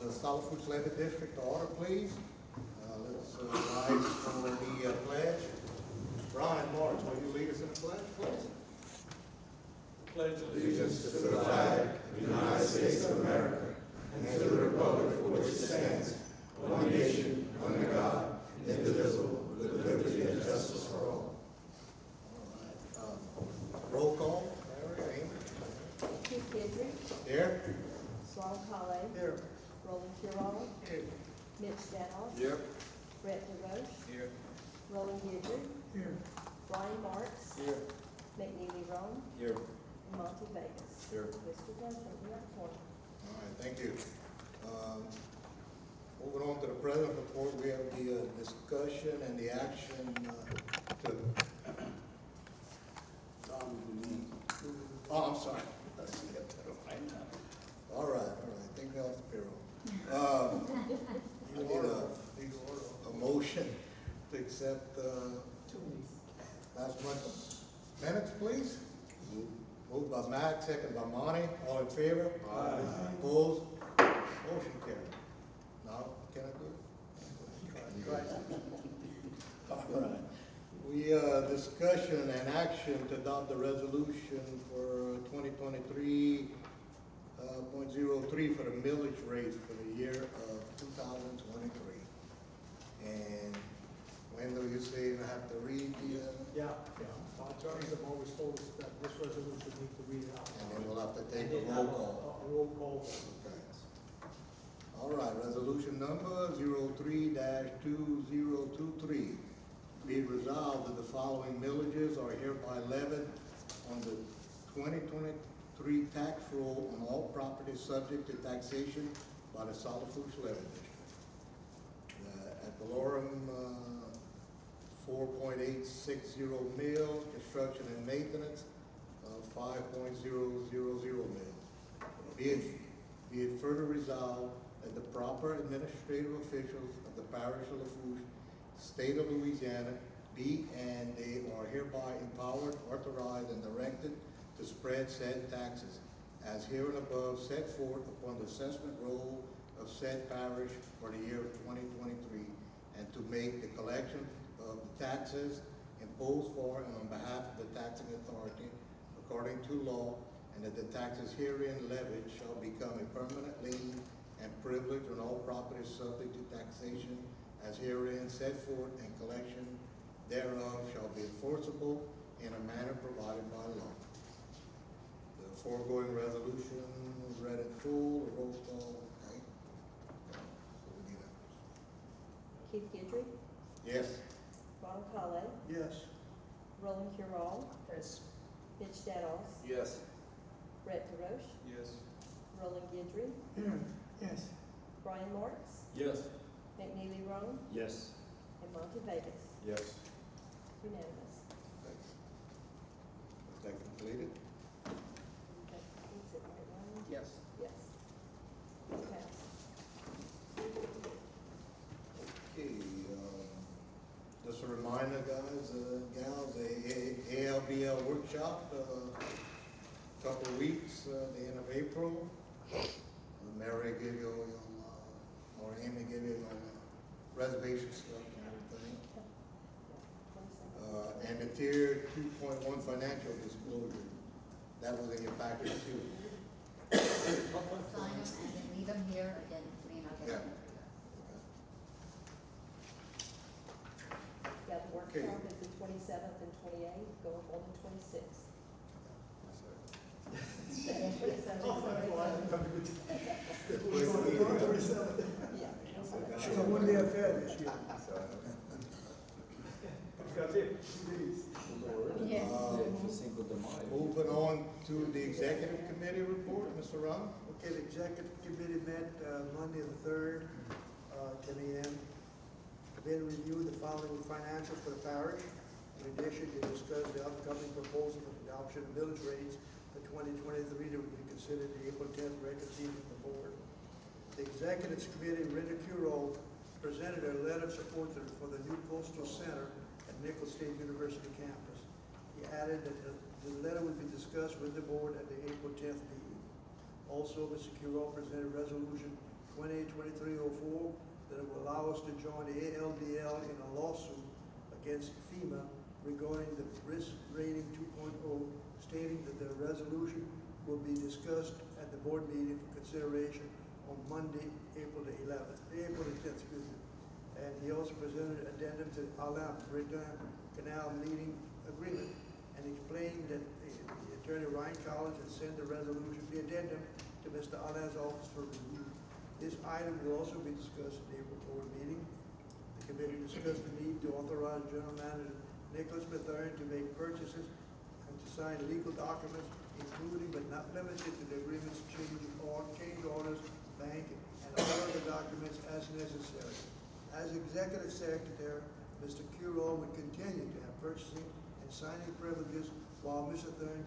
the Lafourche Levee District to order, please. Let's rise for the pledge. Brian Marks, will you lead us in the pledge, please? Pledge allegiance to the flag of the United States of America and to the republic for which it stands, one nation, under God, indivisible, with liberty and justice for all. Roll call. Mary, Amy. Keith Kedry. Here. Swan Colley. Here. Roland Kirall. Here. Mitch Stanoff. Here. Brett DeRoche. Here. Roland Guidry. Here. Brian Marks. Here. McNeely Rome. Here. And Monty Vegas. Here. Mr. President, we have four. All right, thank you. Moving on to the president report, we have the discussion and the action to. Oh, I'm sorry. Let's get that right now. All right, take me off the payroll. I need a motion to accept 2 weeks. Last month's minutes, please. Moved by Matt, second by Monty. All in favor? Aye. Opposed? Motion carried. Now, can I do it? Try. All right. We, discussion and action to adopt the resolution for 2023.03 for the millage rate for the year of 2023. And Wendell, you say I have to read the, Yeah. Our attorneys have always told us that this resolution needs to read it out. and then we'll have to take And a then roll have call. a roll call. Okay. All right, resolution number 03-2023. Be it resolved that the following millages are hereby levied on the 2023 tax roll on all properties subject to taxation by the Lafourche Levee District. Ad valorem 4.860 mil, construction and maintenance of 5.000 mil. Be it further resolved that the proper administrative officials of the parish of Lafourche, state of Louisiana, be and they are hereby empowered, authorized, and directed to spread said taxes as here and above set forth upon the assessment roll of said parish for the year of 2023, and to make the collection of the taxes imposed for and on behalf of the taxing authority according to law, and that the taxes herein levied shall become a permanent lien and privilege on all properties subject to taxation as herein set forth, and collection thereof shall be enforceable in a manner provided by law. The foregoing resolution was read in full, a roll call, okay? So we need Keith Kedry. Yes. Swan Colley. Yes. Roland Kirall. Yes. Mitch Stanoff. Yes. Brett DeRoche. Yes. Roland Guidry. Yes. Brian Marks. Yes. McNeely Rome. Yes. And Monty Vegas. Yes. Unanimous. Thanks. Is that completed? That completes it, right, Ryan? Yes. Yes. It's passed. Okay, just a reminder, guys, gals, ALBL workshop, couple of weeks, the end of April. Mary gave you, or Amy gave you reservation stuff and everything. And the tier 2.1 financial disclosure, that was in your package too. Sign them and then leave them here, and then me and I'll get Yeah. them. Yeah, the Okay. workshop is the 27th and 28th, going on the 26th. Yeah. It's a one-day affair this year. Yeah. Moving on to the executive committee report, Mr. Ron. Okay, the executive committee met Monday the 3rd, 10 a.m. Committee reviewed the following financials for the parish. In addition, they discussed the upcoming proposal for adoption of millage rates for 2023 that would be considered the April 10th regular season of the board. The executive committee, Rita Curo, presented a letter of support for the new coastal center at Nicholls State University campus. He added that the letter would be discussed with the board at the April 10th meeting. Also, Mr. Curo presented resolution 28 2304, that it will allow us to join the ALDL in a lawsuit against FEMA regarding the risk rating 2.0, stating that the resolution will be discussed at the board meeting for consideration on Monday, April the 10th, excuse me. And he also presented an addendum to Alain Breton Canal Meeting Agreement and explained that the attorney Ryan Collins had sent the resolution, the addendum, to Mr. Alain's office for review. This item will also be discussed at the April board meeting. The committee discussed the need to authorize General Manager Nicholas Bethune to make purchases and to sign legal documents, including but not limited to the agreements, change orders, bank, and all other documents as necessary. As Executive Secretary, Mr. Curall would continue to have purchasing and signing privileges while Mr. Bethune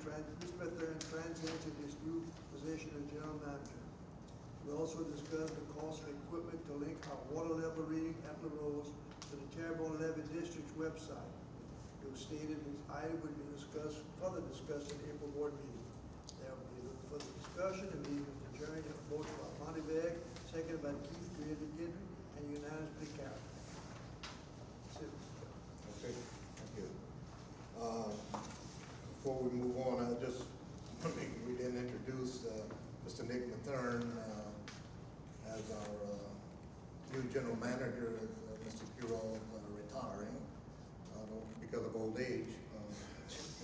transitions to his new position as General Manager. We also discussed the cost of equipment to link our water level reading at LaRose to the Terrebonne Levee District's website. It was stated this item would be further discussed in the April board meeting. There will be further discussion and meeting was adjourned and motion by Monteberg, seconded by Keith Greeley, and unanimously carried. That's it, Mr. Chairman. Okay, thank you. Before we move on, we didn't introduce Mr. Nick Mathern as our new general manager, as Mr. Curall retiring because of old age.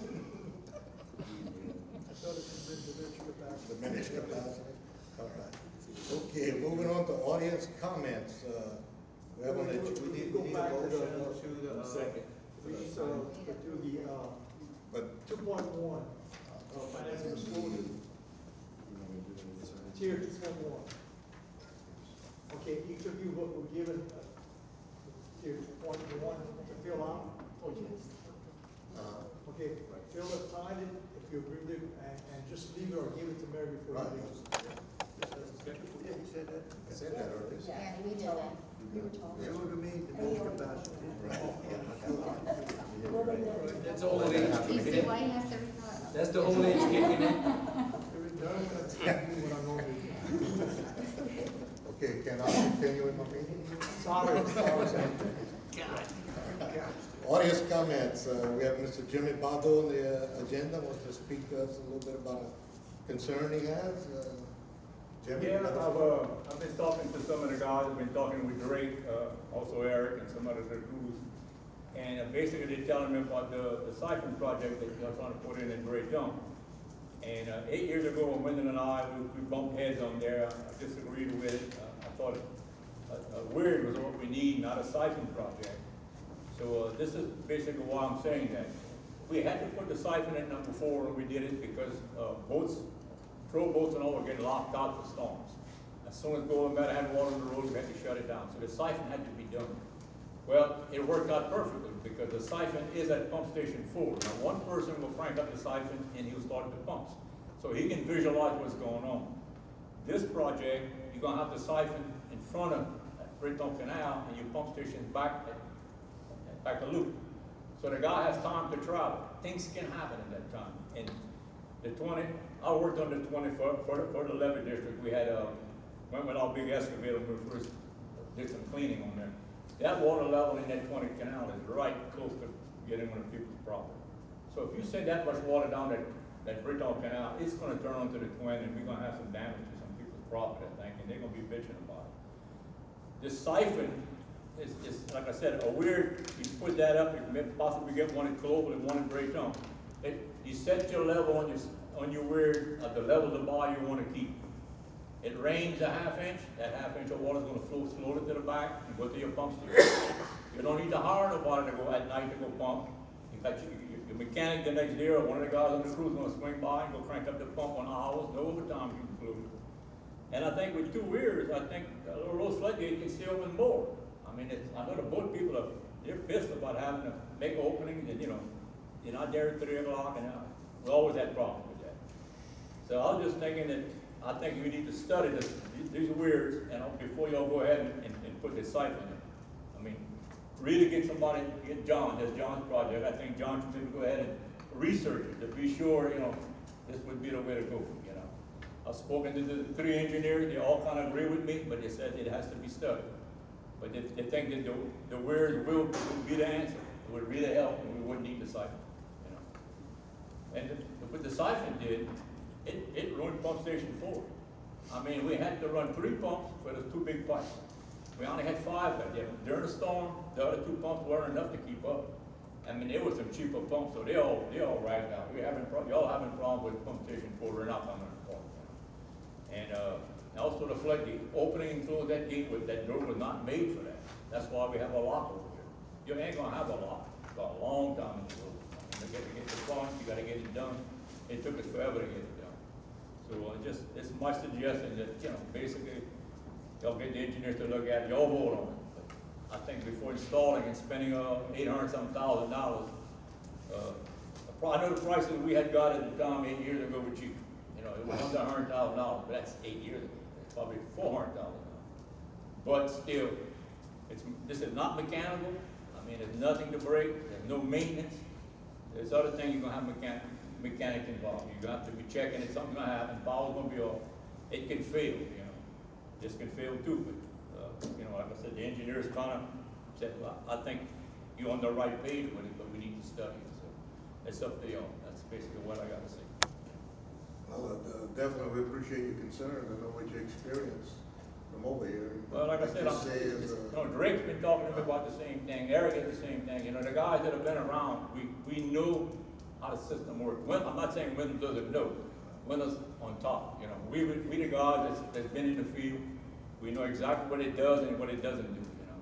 I thought it was diminished capacity. Diminished capacity. All right. Okay, moving on to audience comments. We have one that We need we to need go a back to motion. the, Second. we need to do the, But 2.1, financial disclosure, tier 2.1. Okay, each of you were given tier 2.1 to fill out. Okay, fill it, sign it, if you agree with it, and just leave it or give it to Mary before right. you leave. Yeah, he said that. I said that earlier. Yeah, we did that. We were talking. It would mean diminished capacity. That's old age You see kicking why in. he has to retire? That's the old age kicking in. That's what I normally do. Okay, can I continue with my meeting? Sorry. Audience comments. We have Mr. Jimmy Bato on the agenda. Wants to speak to us a little bit about a concern he has. Jimmy? Yeah, I've been talking to some of the guys, I've been talking with Drake, also Eric and some other crews. And basically they're telling me about the siphon project that they're trying to put in Great Dump. And 8 years ago, when Wyndham and I, we bumped heads on there. I disagreed with it. I thought a weird was what we need, not a siphon project. So this is basically why I'm saying that. We had to put the siphon in number 4 when we did it because patrol boats and all were getting locked out for storms. As soon as Golden Meadow had water on the road, we had to shut it down. So the siphon had to be done. Well, it worked out perfectly because the siphon is at pump station 4. Now one person will crank up the siphon and he'll start the pumps. So he can visualize what's going on. This project, you're gonna have the siphon in front of Britton Canal and your pump station back the loop. So the guy has time to travel. Things can happen in that time. And I worked on the 20 for the Levee district. We had, went with our big excavator when we first did some cleaning on there. That water level in that 20 canal is right close to getting on the people's property. So if you send that much water down that Britton Canal, it's gonna turn onto the 20 and we're gonna have some damage to some people's property, I think, and they're gonna be bitching about it. This siphon is like I said, a weird, you put that up, you can possibly get one in Clovel and one in Britton. You set your level on your weird, at the level of the bar you wanna keep. It rains a ½ inch, that ½ inch of water is gonna flow slowly to the back and go to your pump station. You don't need to hire nobody to go at night to go pump. You got your mechanic the next day or one of the guys on the crew is gonna swing by and go crank up the pump on hours, no overtime included. And I think with 2 weirs, I think a little road floodgate can stay open more. I mean, I know the boat people they're pissed about having to make openings and, you're not there at 3 o'clock and we always had problems with that. So I was just thinking that I think we need to study these weirs and before y'all go ahead and put this siphon in. I mean, really get John, that's John's project. I think John should maybe go ahead and research it to be sure, this would be the way to go, I've spoken to the 3 engineers, they all kind of agree with me, but they said it has to be studied. But they think that the weirs will be the answer, it would really help, and we wouldn't need the siphon, you know. And what the siphon did, it ruined pump station 4. I mean, we had to run 3 pumps for those 2 big pipes. We only had 5 back there. During the storm, the other 2 pumps weren't enough to keep up. I mean, there were some cheaper pumps, so they all ragged out. Y'all having problems with pump station 4, we're not coming to pump. And also the flood gate, opening and close that gate with that door was not made for that. That's why we have a lock over here. You ain't gonna have a lock for a long time in the road. You gotta get the pump, you gotta get it done. It took us forever to get it done. So it's my suggestion that, you know, basically, y'all get the engineers to look at it, y'all vote on it. But I think before installing and spending $800-something thousand, I know the prices we had got at the time 8 years ago were cheap. You know, it was under $100,000, but that's 8 years ago. It's probably $400,000. But still, this is not mechanical. I mean, there's nothing to break. There's no maintenance. There's other things you're gonna have mechanics involved. You're gonna have to be checking it. Something's gonna happen. Power's gonna be off. It can fail. You know, this can fail too. But you know, like I said, the engineers kind of said, well, I think you're on the right page with it, but we need to study it. So it's up to y'all. That's basically what I got to say. Well, definitely appreciate your concern. I know what your experience from over here. Well, like I said, Drake's been talking to me about the same thing. Eric is the same thing. You know, the guys that have been around, we know how the system works. I'm not saying Wyndham doesn't know. Wyndham's on top. You know, we the guys that's been in the field. We know exactly what it does and what it doesn't do. You know,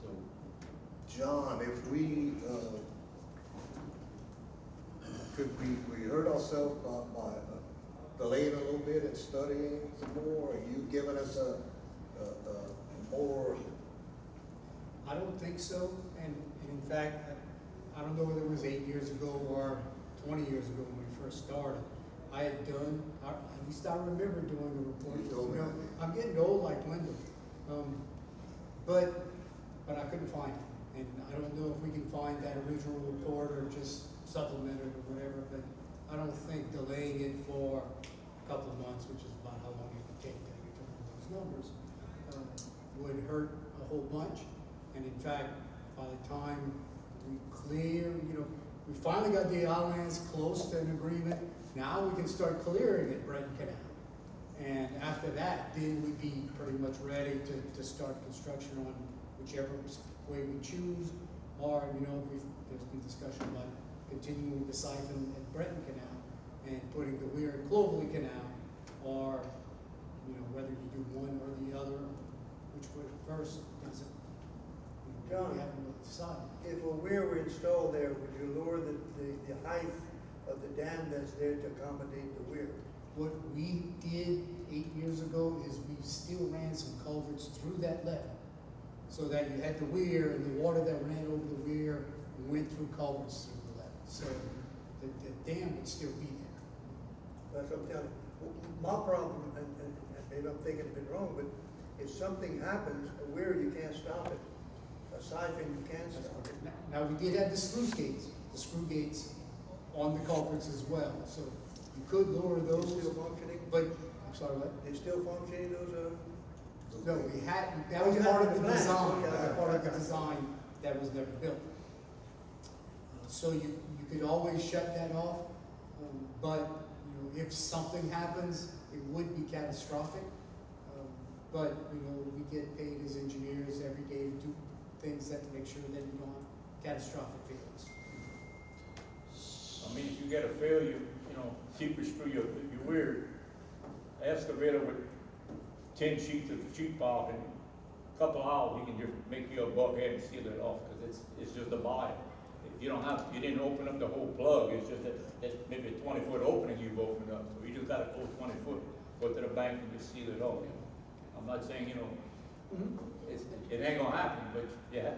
so. John, if we we hurt ourselves by delaying a little bit and studying some more? Are you giving us a more? I don't think so, and in fact, I don't know whether it was 8 years ago or 20 years ago when we first started. I had done, at least I remember doing a report. You told me that. I'm getting old like Linda, but I couldn't find it, and I don't know if we can find that original report or just supplement it or whatever. But I don't think delaying it for a couple of months, which is about how long it would take to determine those numbers, would hurt a whole bunch. And in fact, by the time we clear, you know, we finally got the islands close to an agreement. Now we can start clearing at Breton Canal. And after that, then we'd be pretty much ready to start construction on whichever way we choose. Or, you know, there's been discussion about continuing the siphon at Breton Canal and putting the weir at Clovelly Canal, or, you know, whether you do one or the other, which way first doesn't. John, we haven't really decided. if a weir were installed there, would you lower the height of the dam that's there to accommodate the weir? What we did 8 years ago is we still ran some culverts through that levee, so that you had the weir and the water that ran over the weir went through culverts through the levee. So the dam would still be there. That's what I'm telling you. My problem, and maybe I'm thinking a bit wrong, but if something happens, a weir, you can't stop it. A siphon, you can't stop it. Now, we did have the screw gates on the culverts as well, so you could lower Those those, still functioning? but, I'm sorry, what? They still functioning, those No, we had, that Oh, was you part had of the the plan. design, Okay, that was part of the okay. design that was never built. So you could always shut that off, but, you know, if something happens, it would be catastrophic. But, you know, we get paid as engineers every day to do things that to make sure that we don't have catastrophic failures. I mean, if you get a failure, you know, seepage through your weir, excavator with 10 sheets of sheet pile, in a couple hours, you can just make you a buckhead and seal it off, because it's just a body. You don't have, you didn't open up the whole plug, it's just that maybe a 20-foot opening you've opened up, so you just got to go 20 foot, go to the bank and just seal it off, you know. I'm not saying, you know, it ain't gonna happen, but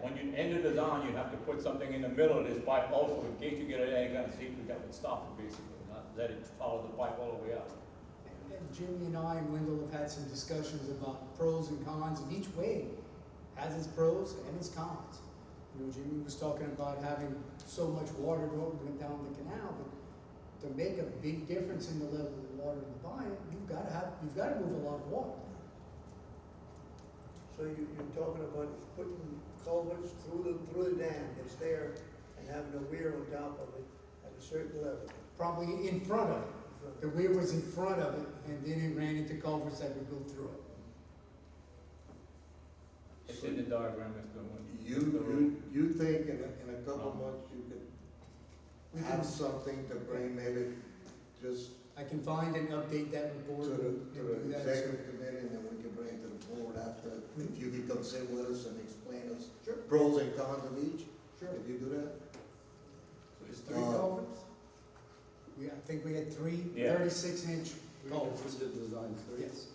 when you end the design, you have to put something in the middle of this pipe also, in case you get any kind of seepage that would stop it, basically, not let it follow the pipe all the way out. And Jimmy and I and Wendell have had some discussions about pros and cons, and each way has its pros and its cons. You know, Jimmy was talking about having so much water going down the canal, but to make a big difference in the level of the water in the bayou, you've gotta move a lot of water. So you're talking about putting culverts through the dam that's there and having a weir on top of it at a certain level. Probably in front of it. The weir was in front of it, and then it ran into culverts that would go through it. It's in the diagram, Mr. Wynn. You think in a couple months you We could have can, something to bring maybe just I can find and update that to report. the, and to do the that. executive committee, and then we can bring it to the board after, if you could come sit with us and explain us Sure. pros and cons of each. Sure. If you do that? There's 3 culverts? I think we had 3 Yeah. 36-inch culverts. Yes.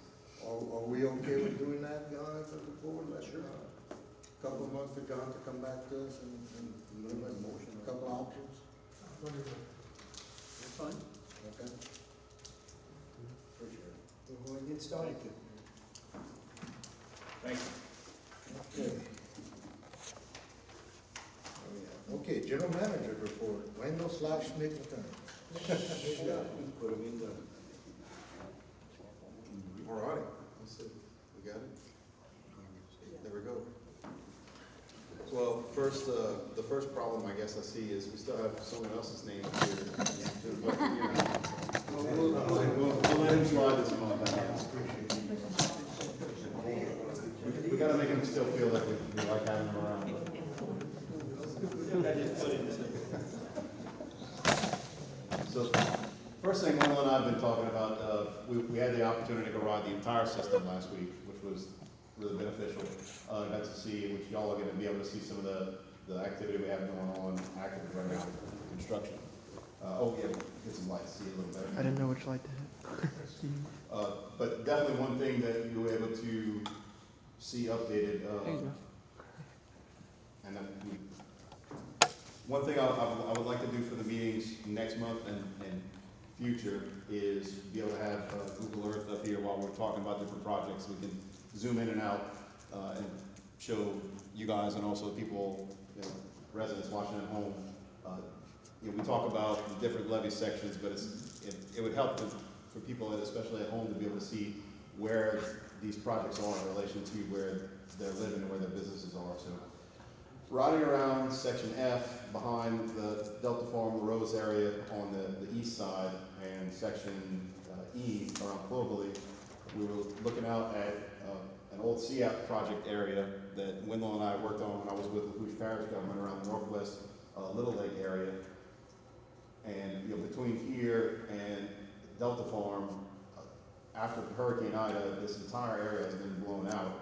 Are we okay with doing that, John, for the board? Sure. Couple of months for John to come back to us and give us a couple options? That's fine. Okay. Appreciate it. We'll go ahead and get started. Thank you. Okay. Okay, general manager report, Wendell / Nick McCurry. Put them in the. All right, that's it. We got it? There we go. Well, first, the first problem I guess I see is we still have someone else's name here. But, you know, we'll let him slide this month. We gotta make him still feel like we like having him around. So, first thing Will and I have been talking about, we had the opportunity to go ride the entire system last week, which was really beneficial. Got to see, which y'all are gonna be able to see some of the activity we have going on actively right now, construction. Oh yeah, get some lights, see a little better. I didn't know which light to hit. But definitely one thing that you were able to see updated, There you go. and then one thing I would like to do for the meetings next month and future is be able to have Google Earth up here while we're talking about different projects. We can zoom in and out and show you guys and also people, you know, residents watching at home. You know, we talk about different levee sections, but it would help for people, especially at home, to be able to see where these projects are in relation to where they're living and where their businesses are. So, riding around section F behind the Delta Farm Rose area on the east side and section E around Cloverly, we were looking out at an old CAP project area that Wendell and I worked on when I was with Lafourche Parish Government around the northwest Little Lake area. And you know, between here and Delta Farm, after Hurricane Ida, this entire area has been blown out.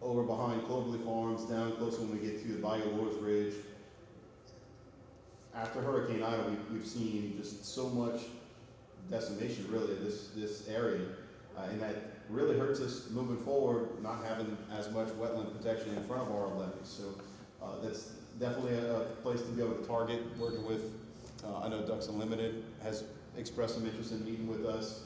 Over behind Cloverly Farms, down close when we get to the Bayou Lures Ridge. After Hurricane Ida, we've seen just so much decimation, really, of this area, and that really hurts us moving forward, not having as much wetland protection in front of our levees. So that's definitely a place to be able to target, working with, I know Ducks Unlimited has expressed some interest in meeting with us.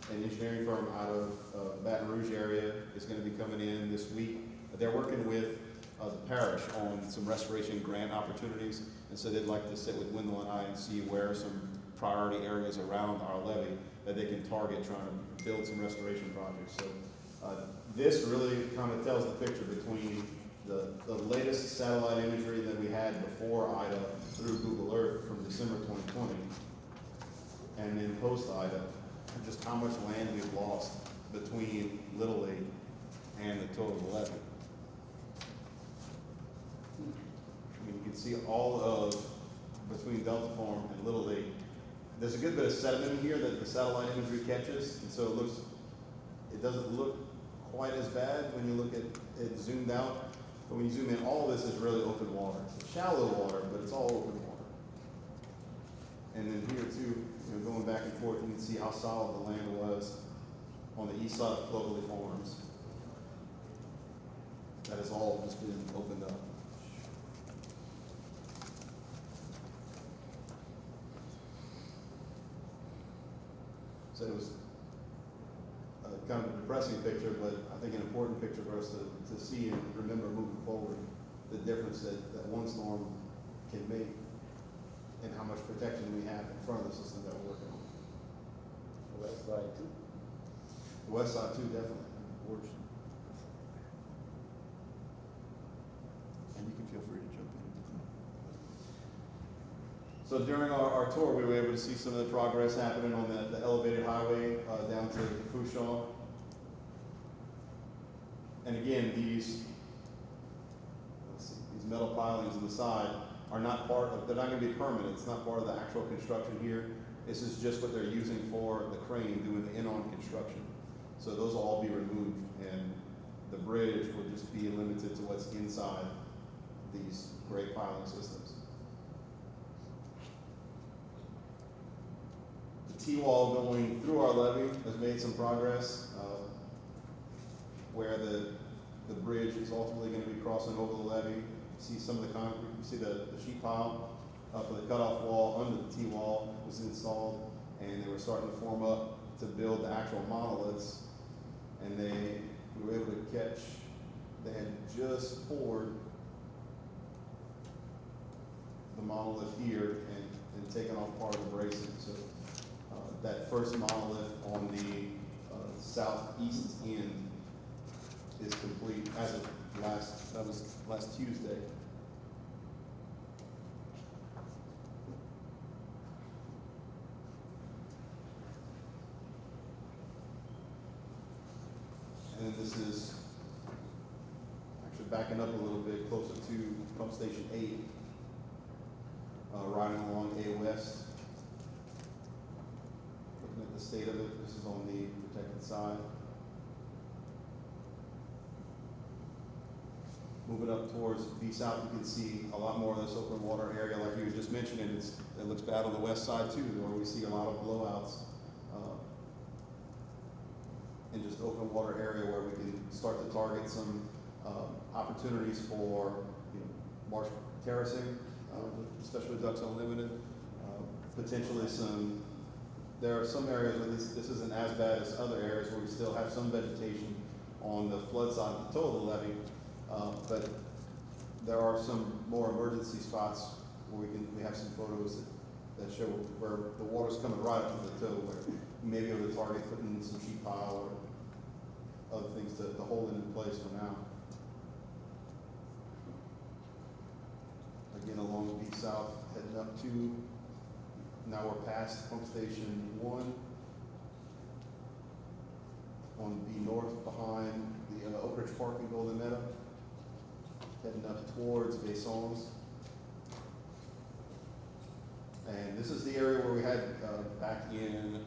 An engineering firm out of Baton Rouge area is going to be coming in this week. They're working with the parish on some restoration grant opportunities, and so they'd like to sit with Wendell and I and see where some priority areas around our levee that they can target trying to build some restoration projects. So this really kind of tells the picture between the latest satellite imagery that we had before Ida through Google Earth from December 2020, and then post Ida, just how much land we've lost between Little Lake and the total levee. I mean, you can see all of between Delta Farm and Little Lake. There's a good bit of sediment in here that the satellite imagery catches, and so it doesn't look quite as bad when you look at it zoomed out. But when you zoom in, all this is really open water. It's shallow water, but it's all open water. And then here too, you know, going back and forth, you can see how solid the land was on the east side of Cloverly Farms. That has all just been opened up. So it was kind of a depressing picture, but I think an important picture for us to see and remember moving forward, the difference that one storm can make and how much protection we have in front of the system that we're working on. West side too. The west side too, definitely. Works. And you can feel free to jump in. So during our tour, we were able to see some of the progress happening on the elevated highway down to Lafourche. And again, these metal pilings on the side are not part of, they're not going to be permanent. It's not part of the actual construction here. This is just what they're using for the crane doing the in-on construction. So those will all be removed, and the bridge will just be limited to what's inside these great piling systems. The T-wall going through our levee has made some progress, where the bridge is ultimately going to be crossing over the levee. You see some of the concrete, you see the sheet pile for the cutoff wall under the T-wall was installed, and they were starting to form up to build the actual monoliths. And we were able to catch, they had just poured the monolith here and taken off part of the bracing. So that first monolith on the southeast end is complete as of last Tuesday. And then this is actually backing up a little bit closer to pump station 8, riding along A West. Looking at the state of it, this is on the protected side. Moving up towards B South, you can see a lot more of this open water area like you were just mentioning. It looks bad on the west side too, where we see a lot of blowouts. And just open water area where we can start to target some opportunities for marsh terracing, especially ducks unlimited. Potentially there are some areas where this isn't as bad as other areas where we still have some vegetation on the flood side of the toe of the levee. But there are some more emergency spots where we have some photos that show where the water's coming right up to the toe, where we may be able to target putting some sheet pile or other things to hold it in place for now. Again, along B South, heading up to, now we're past pump station 1. On B North behind the Oak Ridge Park in Golden Meadow. Heading up towards Vaissons. And this is the area where we had back in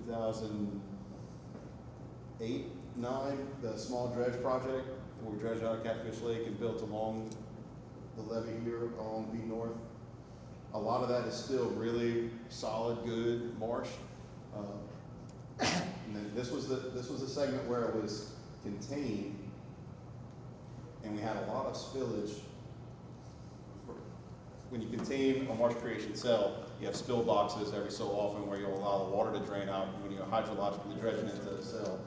2008, 9, the small dredge project, where we dredged out of Catfish Lake and built along the levee here along B North. A lot of that is still really solid, good marsh. And then this was the segment where it was contained, and we had a lot of spillage. When you contain a marsh creation cell, you have spill boxes every so often where you'll allow the water to drain out when you're hydrologically dredging into the cell.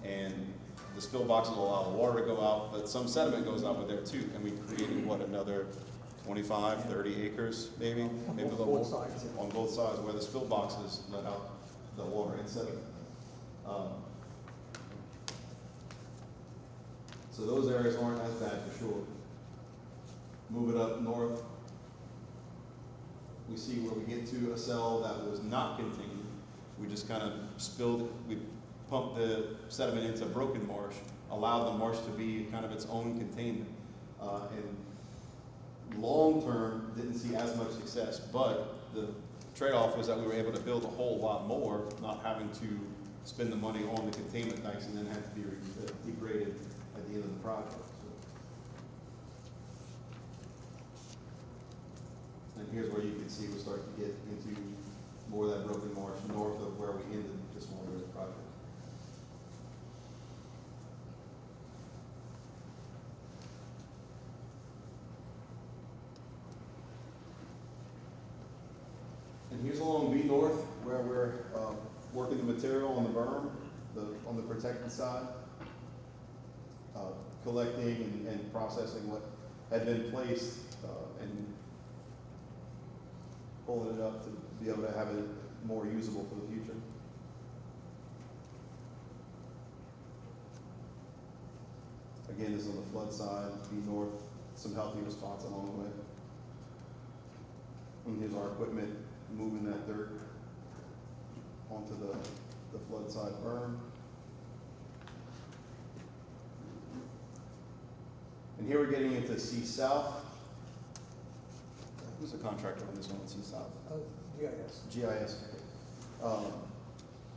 And the spill boxes will allow the water to go out, but some sediment goes out with there too. And we created, another 25, 30 acres, maybe a little more, on both sides where the spill boxes let out the water and sediment. So those areas aren't as bad for sure. Move it up north, we see where we get to a cell that was not contained. We just kind of we pumped the sediment into broken marsh, allowed the marsh to be kind of its own containment. And long term, didn't see as much success, but the trade-off was that we were able to build a whole lot more, not having to spend the money on the containment dikes and then have to be degraded at the end of the project. And here's where you can see we'll start to get into more of that broken marsh north of where we ended this small dredge project. And here's along B North where we're working the material on the berm, on the protected side, collecting and processing what had been placed and pulling it up to be able to have it more usable for the future. Again, this is on the flood side, be north, some healthier spots along the way. And here's our equipment moving that dirt onto the flood side berm. And here we're getting into C South. Who's the contractor on this one, C South? GIS. GIS.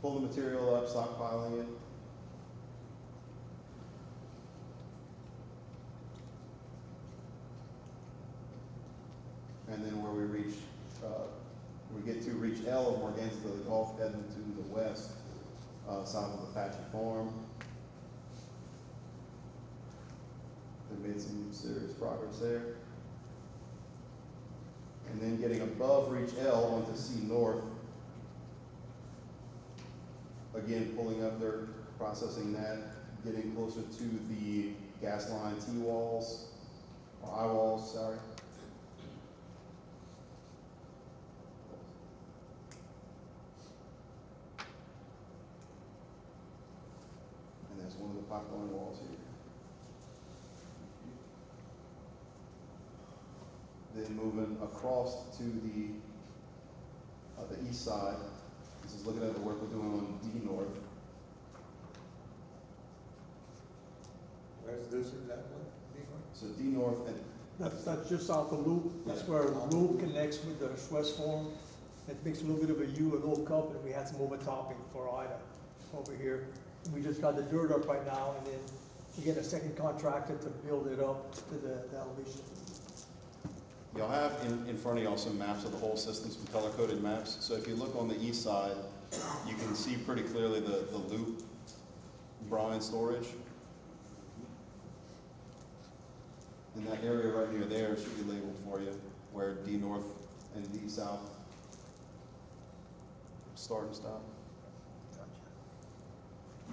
Pull the material up, stockpiling it. And then where we reach, we get to reach L of Morganza, the Gulf heading to the west, south of Apache Farm. They made some serious progress there. And then getting above reach L onto C North. Again, pulling up there, processing that, getting closer to the gas line T-walls, or I-walls, sorry. And there's one of the pipeline walls here. Then moving across to the east side. This is looking at the work we're doing on D North. Where's this exactly? So D North and That's just south of Loop. That's where Loop connects with the West Form. It makes a little bit of a U, a little cup, and we had some overtopping for Ida over here. We just got the dirt up right now, and then we get a second contractor to build it up to the elevation. y'all have in front of y'all some maps of the whole system, some color-coded maps. So if you look on the east side, you can see pretty clearly the loop brine storage. And that area right near there should be labeled for you, where D North and D South start and stop.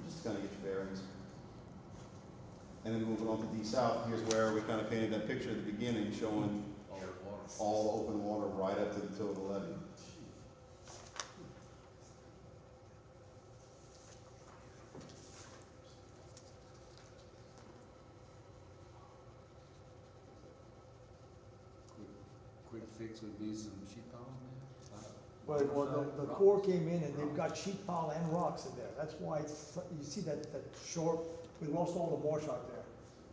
Just kind of get your bearings. And then moving on to D South, here's where we kind of painted that picture at the beginning, showing all open water right up to the toe of the levee. Quick fix would be some sheet pile. Well, the Corps came in and they've got sheet pile and rocks in there. That's why you see that short, we lost all the marsh out there.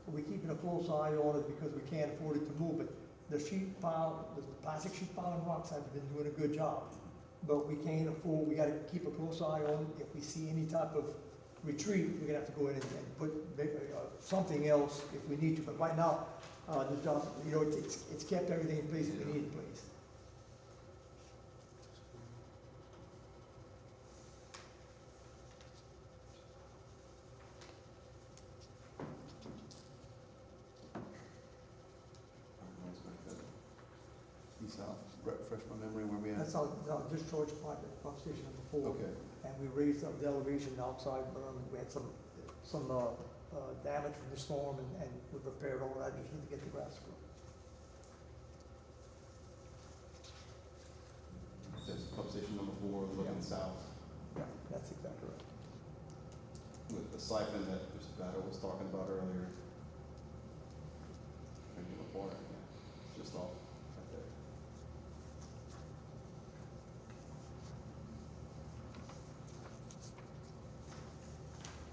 But we're keeping a close eye on it because we can't afford it to move. But the sheet pile, the plastic sheet pile and rocks have been doing a good job. But we can't afford, we gotta keep a close eye on it. If we see any type of retreat, we're gonna have to go in and put something else if we need to. But right now, the job, it's kept everything in place that we need in place. South, refresh my memory where we at. That's our discharge project, pump station number 4. Okay. And we raised up the elevation outside berm. We had some damage from the storm and we repaired all that. Just need to get the grass grown. That's pump station number 4, looking south. Yeah, that's exactly right. With the siphon that Mr. Gatto was talking about earlier. Drinking the water, yeah, just off right there.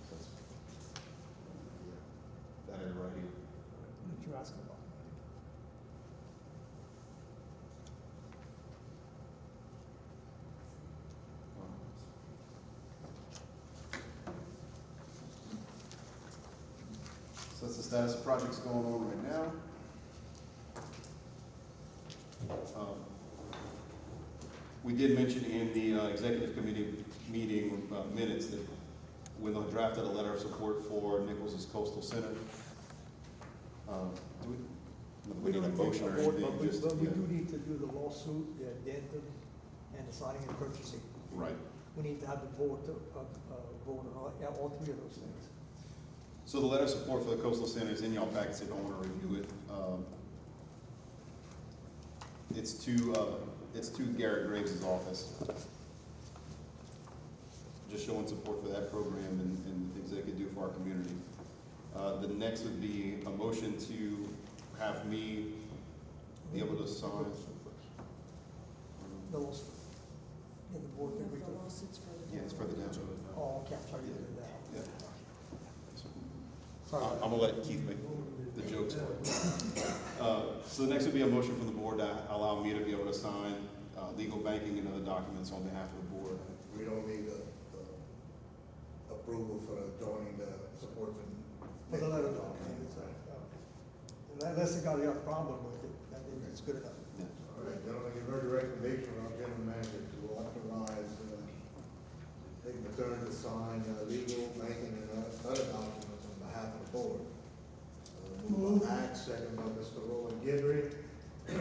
So that's, that area right here. What you're asking about. So that's the status of projects going on right now. We did mention in the executive committee meeting minutes that Wendell drafted a letter of support for Nichols's Coastal Center. We need a motion or anything. But we just- do yeah. need to do the lawsuit, the addendum, and the signing and purchasing. Right. We need to have the vote on all 3 of those things. So the letter of support for the Coastal Center is in y'all packets if you want to review it. It's to it's to Garrett Graves' office. Just showing support for that program and the things they could do for our community. The next would be a motion to have me be able to sign. The lawsuit. Yeah, the board can The read it. lawsuits for the. Yeah, it's further down. Oh, okay, I'm sorry, you did that. Yeah. Sorry. I'm gonna let Keith make the jokes for it. So the next would be a motion from the board to allow me to be able to sign legal banking and other documents on behalf of the board. We don't need approval for joining the support for. For the letter, okay, unless they got a problem with it, I think it's good enough. Yeah. All right, gentlemen, you've heard the recommendation of our general manager to authorize, taking the turn to sign legal, banking, and other documents on behalf of the board. Moved by Max, second by Mr. Roland Guidry.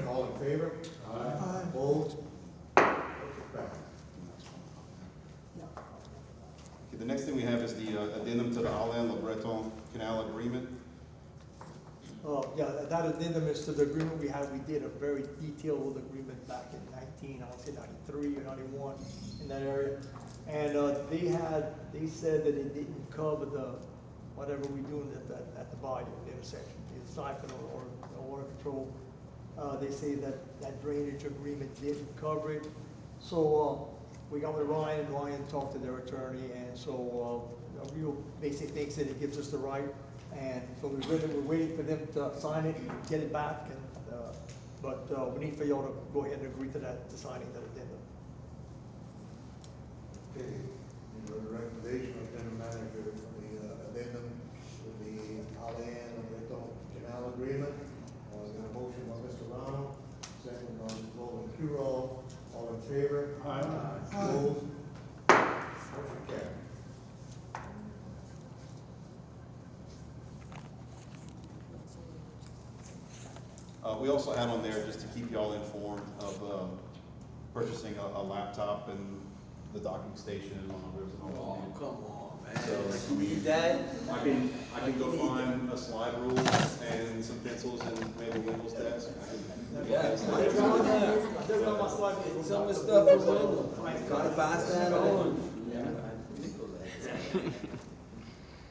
All in favor? Aye. Opposed? Motion passed. Okay, the next thing we have is the addendum to the Alain-Le Breton Canal Agreement. Yeah, that addendum is to the agreement we had. We did a very detailed agreement back in I would say 93 or 91 in that area. And they said that it didn't cover whatever we're doing at the body of the intersection, the siphon or water control. They say that drainage agreement didn't cover it. So we got with Ryan, and Ryan talked to their attorney, and so a real basic thing said it gives us the right. And so we're waiting for them to sign it and get it back, but we need for y'all to go ahead and agree to signing that addendum. Okay, you heard the recommendation of general manager for the addendum to the Alain-Le Canal Agreement. Got a motion by Mr. Ronald, second by Mr. Roland Curol. All in favor? Aye. Opposed? Motion carried. We also had on there, just to keep y'all informed, of purchasing a laptop and the docking station and all those. Oh, come on, man. So- You need that? I can go find a slide rule and some pencils and maybe Windows desk. Yeah. Some Some of the stuff is Windows. Gotta pass that on.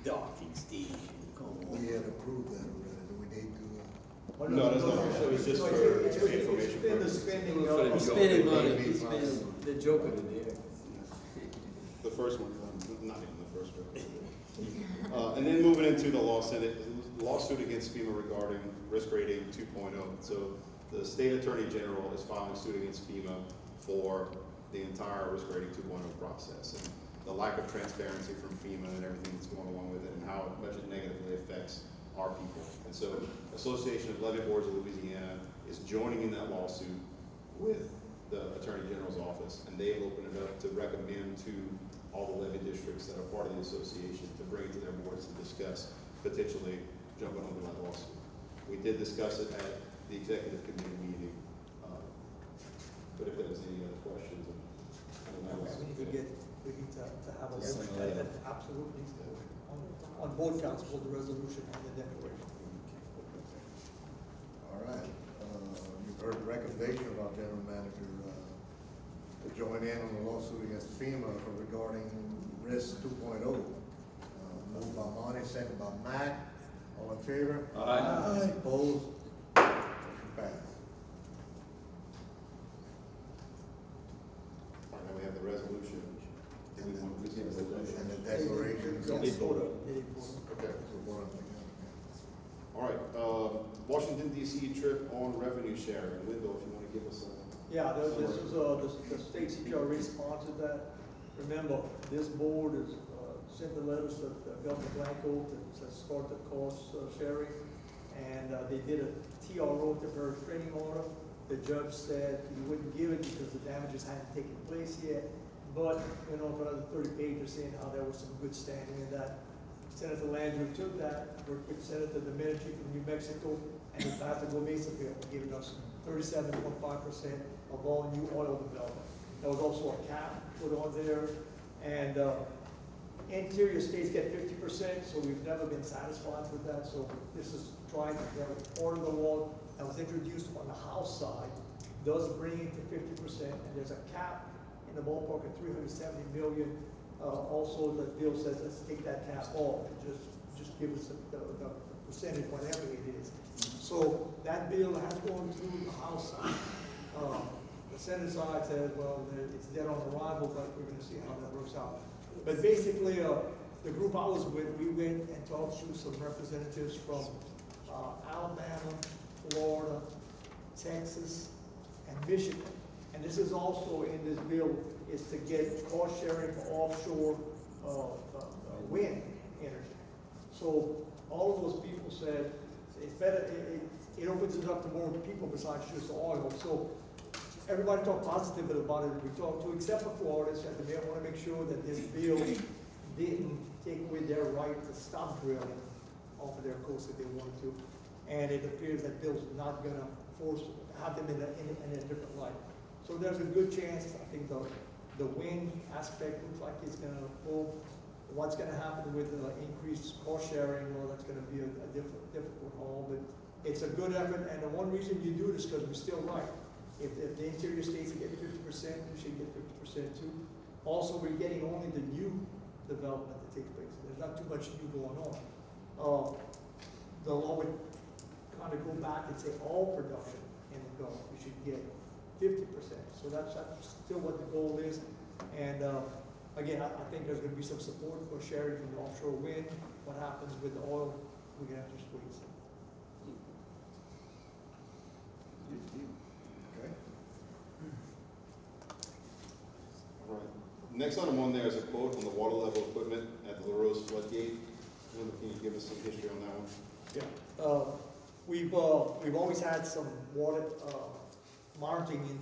Docking station, come on. We had approved that already. Do we need to? No, that's not, it was just for information Spend the purposes. spending. He's spending money, he's spending, the joke of the day. The first one, not even the first one. And then moving into the lawsuit against FEMA regarding risk rating 2.0. So the state attorney general is filing suit against FEMA for the entire risk rating 2.0 process and the lack of transparency from FEMA and everything that's going along with it and how much it negatively affects our people. And so Association of Levee Boards of Louisiana is joining in that lawsuit with the Attorney General's office, and they've opened it up to recommend to all the levee districts that are part of the association to bring it to their boards to discuss potentially jumping over that lawsuit. We did discuss it at the executive committee meeting, but if there was any other questions, We need to have a motion, absolutely, on both counts, both the resolution and the declaration. All right, you've heard the recommendation of our general manager to join in on the lawsuit against FEMA regarding risk 2.0. Moved by Monty, second by Mac. All in favor? Aye. Opposed? Motion passed. all right, now we have the resolution. Do we want to do the resolution? And the declaration. Yes. Okay. Okay, so we're on together. All right, Washington DC trip on revenue sharing. Wendell, if you want to give us a. Yeah, this is, the state CPRA sponsored that. Remember, this board has sent the letters to Governor Blanco to start the cost sharing. And they did a TRO, temporary restraining order. The judge said he wouldn't give it because the damages hadn't taken place yet. But, went on for another 30 pages saying how there was some good standing in that. Senator Landrieu took that, worked with Senator Domenici from New Mexico, and he passed the Gomesa bill, giving us 37.5% of all new oil development. There was also a cap put on there, and interior states get 50%, so we've never been satisfied with that. So this is trying to get part of the law that was introduced on the House side does bring it to 50%, and there's a cap in the ballpark of 370 million. Also, the bill says, let's take that cap off, and just give us the percentage, whatever it is. So that bill has gone through the House side. The Senate side says, well, it's dead on arrival, but we're gonna see how that works out. But basically, the group I was with, we went and talked to some representatives from Alabama, Florida, Texas, and Michigan. And this is also in this bill, is to get cost sharing for offshore wind energy. So all of those people said, it's better, it opens it up to more people besides just oil. So everybody talked positively about it, we talked to, except for Florida, said that they want to make sure that this bill didn't take away their right to stop drilling off of their coast if they wanted to. And it appears that bill's not gonna have them in a different light. So there's a good chance, I think the wind aspect looks like it's gonna pull. What's gonna happen with increased cost sharing, well, that's gonna be a difficult haul, but it's a good effort, and the one reason you do this, because we're still right. If the interior states are getting 50%, we should get 50% too. Also, we're getting only the new development that takes place. There's not too much new going on. The law would kind of go back and say all production in the Gulf, we should get 50%. So that's still what the goal is. And again, I think there's going to be some support for sharing from the offshore wind. What happens with the oil, we're going to have to just wait and see. Okay. All right. Next item on there is a quote on the water level equipment at the LaRose floodgate. Can you give us some history on that one? Yeah. We've always had some water monitoring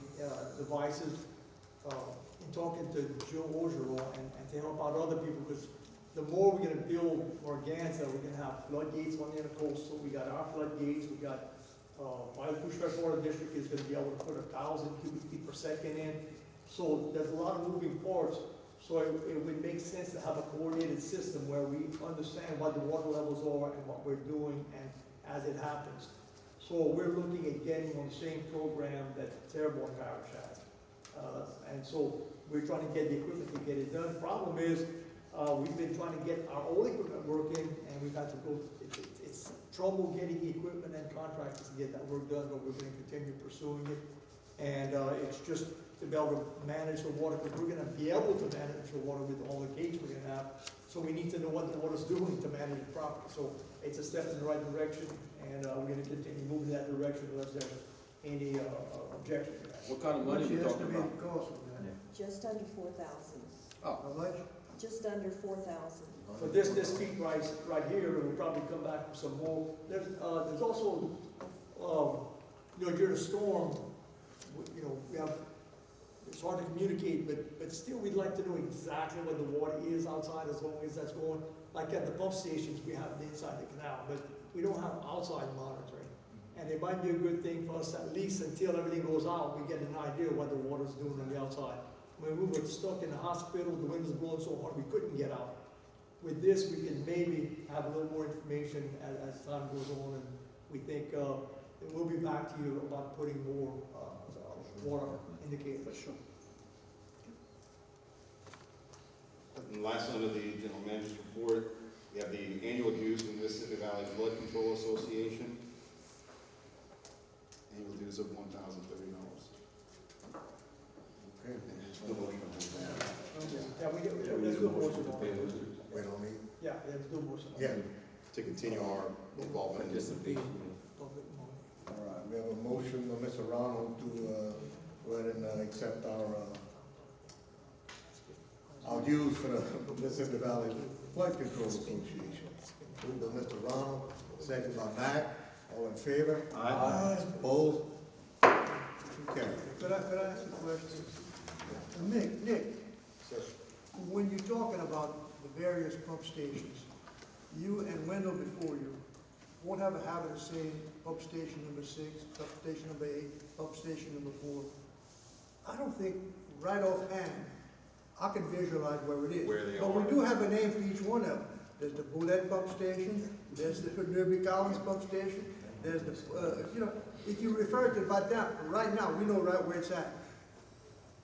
devices. In talking to Joe Ogeron and to help out other people, because the more we're going to build Morganza, we're going to have floodgates on the coastal. We got our floodgates. We got Lafourche Freshwater District is going to be able to put 1,000 cubic feet per second in. So there's a lot of moving parts. So it would make sense to have a coordinated system where we understand what the water levels are and what we're doing and as it happens. So we're looking at getting on the same program that Terrebonne Parish has. And so we're trying to get the equipment to get it done. Problem is, we've been trying to get our own equipment working, and we've had to go, it's trouble getting the equipment and contractors to get that work done, but we're going to continue pursuing it. And it's just to be able to manage the water, because we're going to be able to manage the water with all the gates we're going to have. So we need to know what the water's doing to manage it properly. So it's a step in the right direction, and we're going to continue moving in that direction unless there's any objection to that. What kind of money are we talking about? Estimated cost of that? Just under 4,000. How much? Just under 4,000. So this peak right here, we'll probably come back with some more. There's also, during a storm, we have, it's hard to communicate, but still we'd like to know exactly where the water is outside as long as that's going. Like at the pump stations, we have the inside the canal, but we don't have outside monitoring. And it might be a good thing for us, at least until everything goes out, we get an idea of what the water's doing on the outside. When we were stuck in the hospital, the wind was blowing so hard we couldn't get out. With this, we can maybe have a little more information as time goes on, and we think we'll be back to you about putting more water indicators. For sure. And last under the general manager's report, we have the annual dues from the Mississippi Valley Flood Control Association. Annual dues of $1,030. Okay. No motion on that. Yeah, let's do a motion on it. Wait on me. Yeah, let's do a motion on it. Yeah. To continue our involvement in this. Public money. All right, we have a motion by Mr. Ronald to go ahead and accept our dues for the Mississippi Valley Flood Control Association. Moved by Mr. Ronald, second by Mac. All in favor? Aye. Opposed? Okay. Could I ask a question? Nick, when you're talking about the various pump stations, you and Wendell before you won't have a habit of saying pump station number 6, pump station number 8, pump station number 4. I don't think right offhand I can visualize where it is. Where they but are. we do have a name for each one of them. There's the Boulette pump station, there's the Derby Collins pump station, There's the, if you refer to about that, right now, we know right where it's at.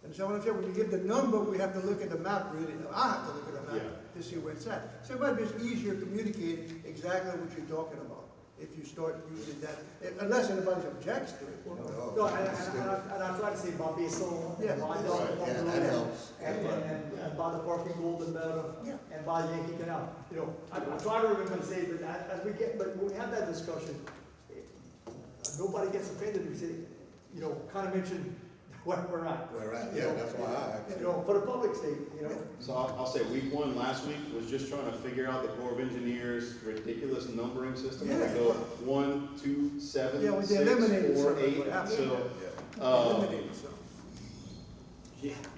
And so what I'm saying, when you give the number, we have to look at the map, really. I have to look at the map to see where it's at. So it might be easier communicating exactly what you're talking about if you start using that, unless anybody objects to it. No, and I try to say about being so, Yeah. by the, Yeah, that helps. and by the parking golden better, Yeah. and by Yankee Canal. I try to remember to say that as we get, but when we have that discussion, nobody gets offended, we say, kind of mention where we're at. Where at, yeah, that's why I asked. For the public sake, So I'll say week one last week was just trying to figure out the Corps of Engineers' ridiculous numbering system. Yeah. We go 1, 2, 7, Yeah, we 6, eliminated 4, some, 8. what happened. So, Eliminated some.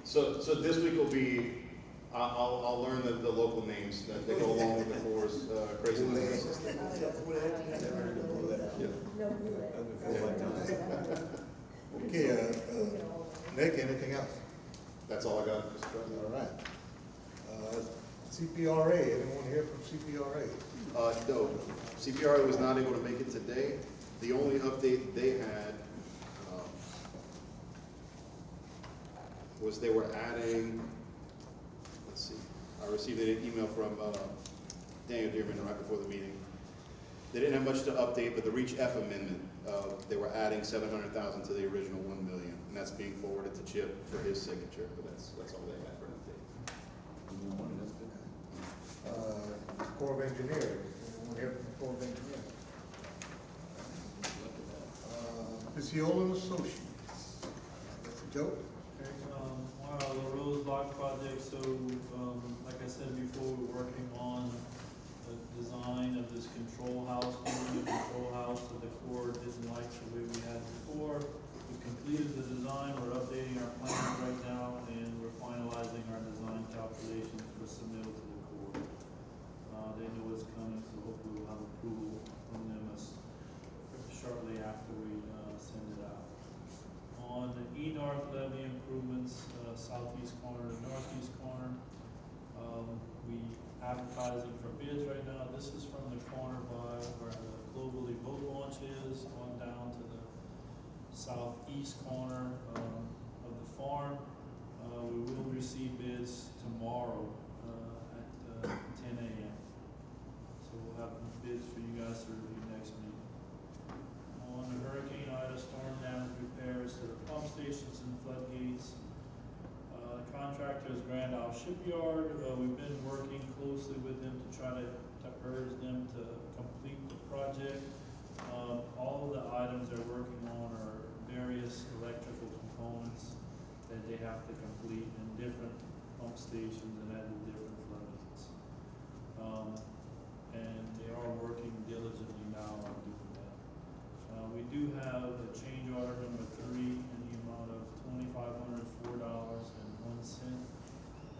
so this week will be, I'll learn the local names that they go along with the Corps' crazy numbering system. No, you Okay, Nick, anything else? That's all I got, Mr. President. All right. CPRA, anyone here from CPRA? No, CPRA was not able to make it today. The only update they had was they were adding, let's see, I received an email from Daniel Dearman right before the meeting. They didn't have much to update, but the REACH F amendment, they were adding 700,000 to the original 1 million, and that's being forwarded to Chip for his signature, but that's all they had for an update. Corps of Engineers, anyone here from the Corps of Engineers? Picciolo and Associates. That's a joke? Okay, one of the Rose Block project, so, like I said before, we're working on the design of this control house, building a control house that the Corps didn't like the way we had before. We completed the design, we're updating our plans right now, and we're finalizing our design calculations for submittal to the Corps. They know what's coming, so hopefully we'll have approval from them shortly after we send it out. On the E-North levee improvements, southeast corner to northeast corner, we advertising for bids right now. This is from the corner by where the Globally boat launch is, on down to the southeast corner of the farm. We will receive bids tomorrow at 10 a.m. So we'll have bids for you guys to review next meeting. On the Hurricane Ida storm damage repairs to the pump stations and floodgates. Contractor is Grand Isle Shipyard. We've been working closely with them to try to urge them to complete the project. All of the items they're working on are various electrical components that they have to complete in different pump stations and at the different floodgates. And they are working diligently now on doing that. We do have a change order number 3 in the amount of $2,504.01. And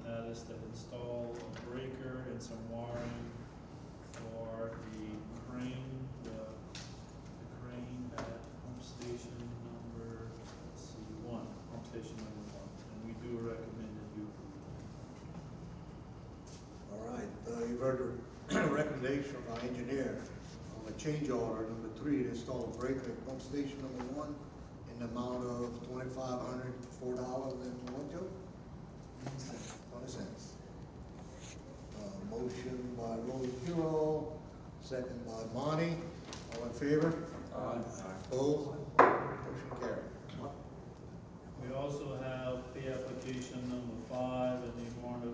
that is to install a breaker and some wiring for the crane, the crane at pump station number, let's see, 1, pump station number 1. And we do recommend that you approve that. All right, you've heard the recommendation from our engineer on the change order number 3 to install a breaker at pump station number 1 in the amount of $2,504 and what, Joe? 20 cents. Motion by Rose Hero, second by Monty. All in favor? Aye. Opposed? Motion carried. We also have pay application number 5 in the amount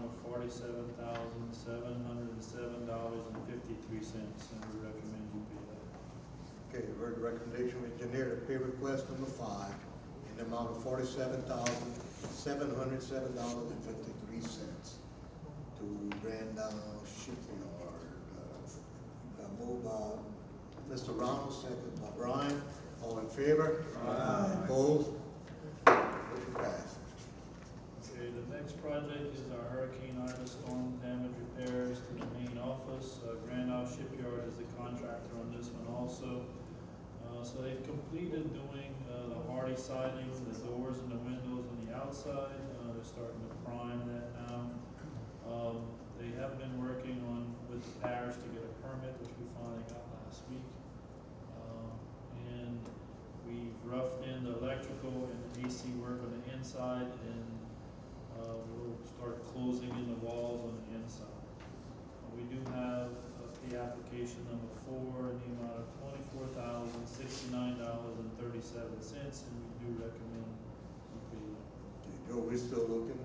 of $47,707.53, and we recommend you pay that. Okay, you've heard the recommendation of engineer to pay request number 5 in the amount of $47,707.53 to Grand Isle Shipyard. Moved by Mr. Ronald, second by Brian. All in favor? Aye. Opposed? Motion passed. Okay, the next project is our Hurricane Ida storm damage repairs to the main office. Grand Isle Shipyard is the contractor on this one also. So they've completed doing the hardy siding, the doors and the windows on the outside. They're starting to prime that now. They have been working with the parish to get a permit, which we finally got last week. AC work on the inside, and we'll start closing in the walls on the inside. We do have pay application number 4 in the amount of $24,069.37, and we do recommend you pay that. Joe, we're still looking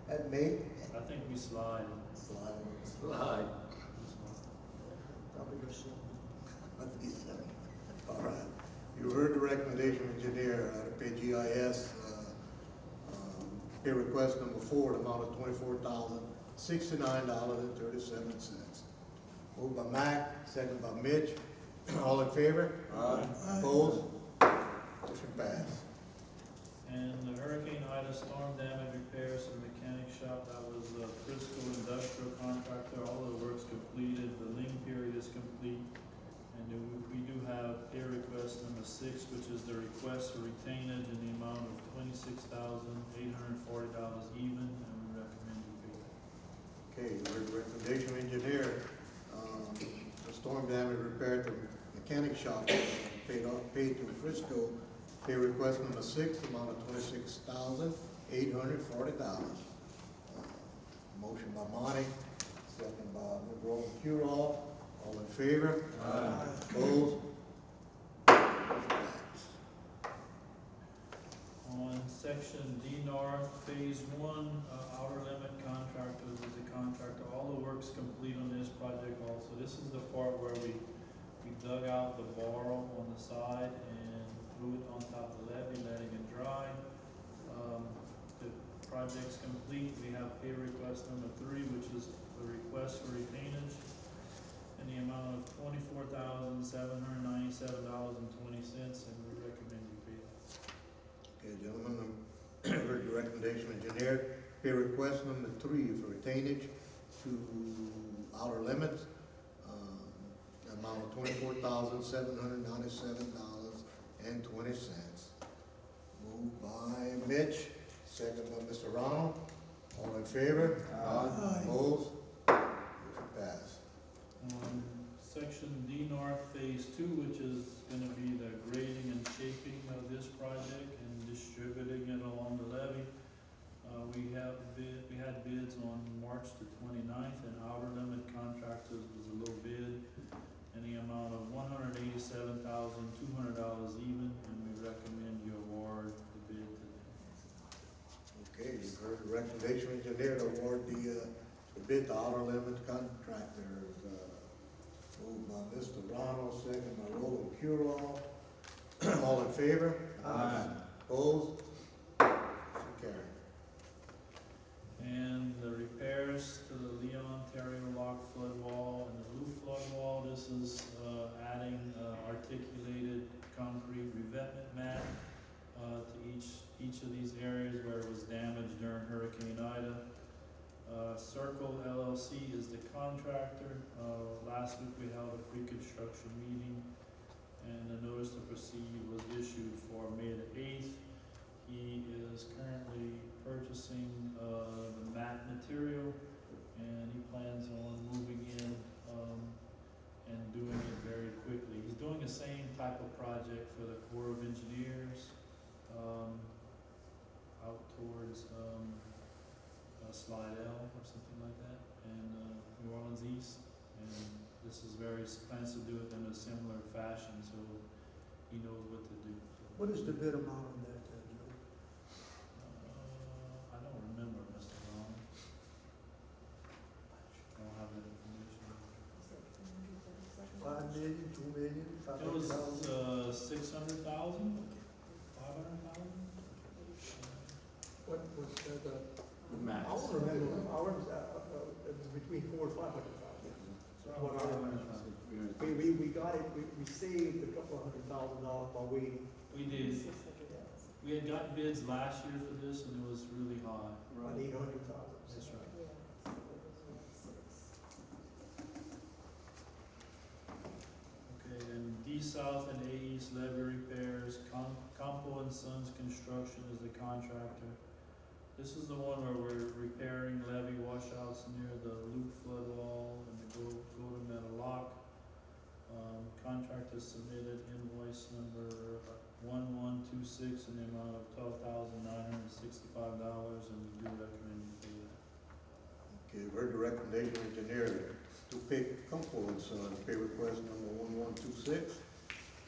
at May? I think we slide. Slide. Probably just, All right. You heard the recommendation of engineer to pay GIS, pay request number 4, the amount of $24,069.37. Moved by Mac, second by Mitch. All in favor? Aye. Opposed? Motion passed. And the Hurricane Ida storm damage repairs to the mechanic shop, that was Frisco Industrial Contractor, all of the work's completed, the lien period is complete. And then we do have pay request number 6, which is the request for retainage in the amount of $26,840 even, and we recommend you pay that. Okay, you heard the recommendation of engineer, the storm damage repair to mechanic shop, paid to Frisco, pay request number 6, amount of $26,840. Motion by Monty, second by Roland Curall. All in favor? Aye. Opposed? On section D North, phase 1, outer limit contractors is the contractor. All the work's complete on this project also. This is the part where we dug out the borrow on the side and threw it on top of the levee, letting it dry. The project's complete. We have pay request number 3, which is the request for retainage in the amount of $24,797.20, and we recommend you pay that. Okay, gentlemen, heard the recommendation of engineer, pay request number 3 for retainage to outer limits, amount of $24,797.20. Moved by Mitch, second by Mr. Ronald. All in favor? Aye. Opposed? Motion passed. Section D North Phase 2, which is gonna be the grading and shaping of this project and distributing it along the levee. We had bids on March the 29th, and outer limit contractors was a low bid in the amount of $187,200 even, and we recommend you award the bid to them. Okay, you've heard the recommendation of engineer to award the bid to outer limit contractors. Moved by Mr. Ronald, second by Roland Curall. All in favor? Aye. Opposed? Motion carried. And the repairs to the Leon Ontario Lock flood wall and the roof flood wall, this is adding articulated concrete revetment mat to each of these areas where it was damaged during Hurricane Ida. Circle LLC is the contractor. Last week we held a pre-construction meeting, and the notice to proceed was issued for May the 8th. He is currently purchasing the mat material, and he plans on moving in and doing it very quickly. He's doing the same type of project for the Corps of Engineers out towards Slide L or something like that, and New Orleans East. And this is plans to do it in a similar fashion, so he knows what to do. what is the bid amount on that, Joe? I don't remember, Mr. Ron. I don't have that information. 5 million, 2 million, It was 500,000? 600,000, 500,000. What was the? Max. I don't remember, ours, it was between 400,000 and 500,000. That's what I remember. We got it, we saved a couple of $100,000 by waiting. We did. We had gotten bids last year for this, and it was really high. Around 800,000. That's right. Okay, then D South and A East levee repairs, Campo and Sons Construction is the contractor. This is the one where we're repairing levee washouts near the loop flood wall and the Golden Meadow Lock. Contractor to submit an invoice number 1126 in the amount of $12,965, and we do recommend you pay that. Okay, heard the recommendation of engineer to pay, come forward, son, pay request number 1126,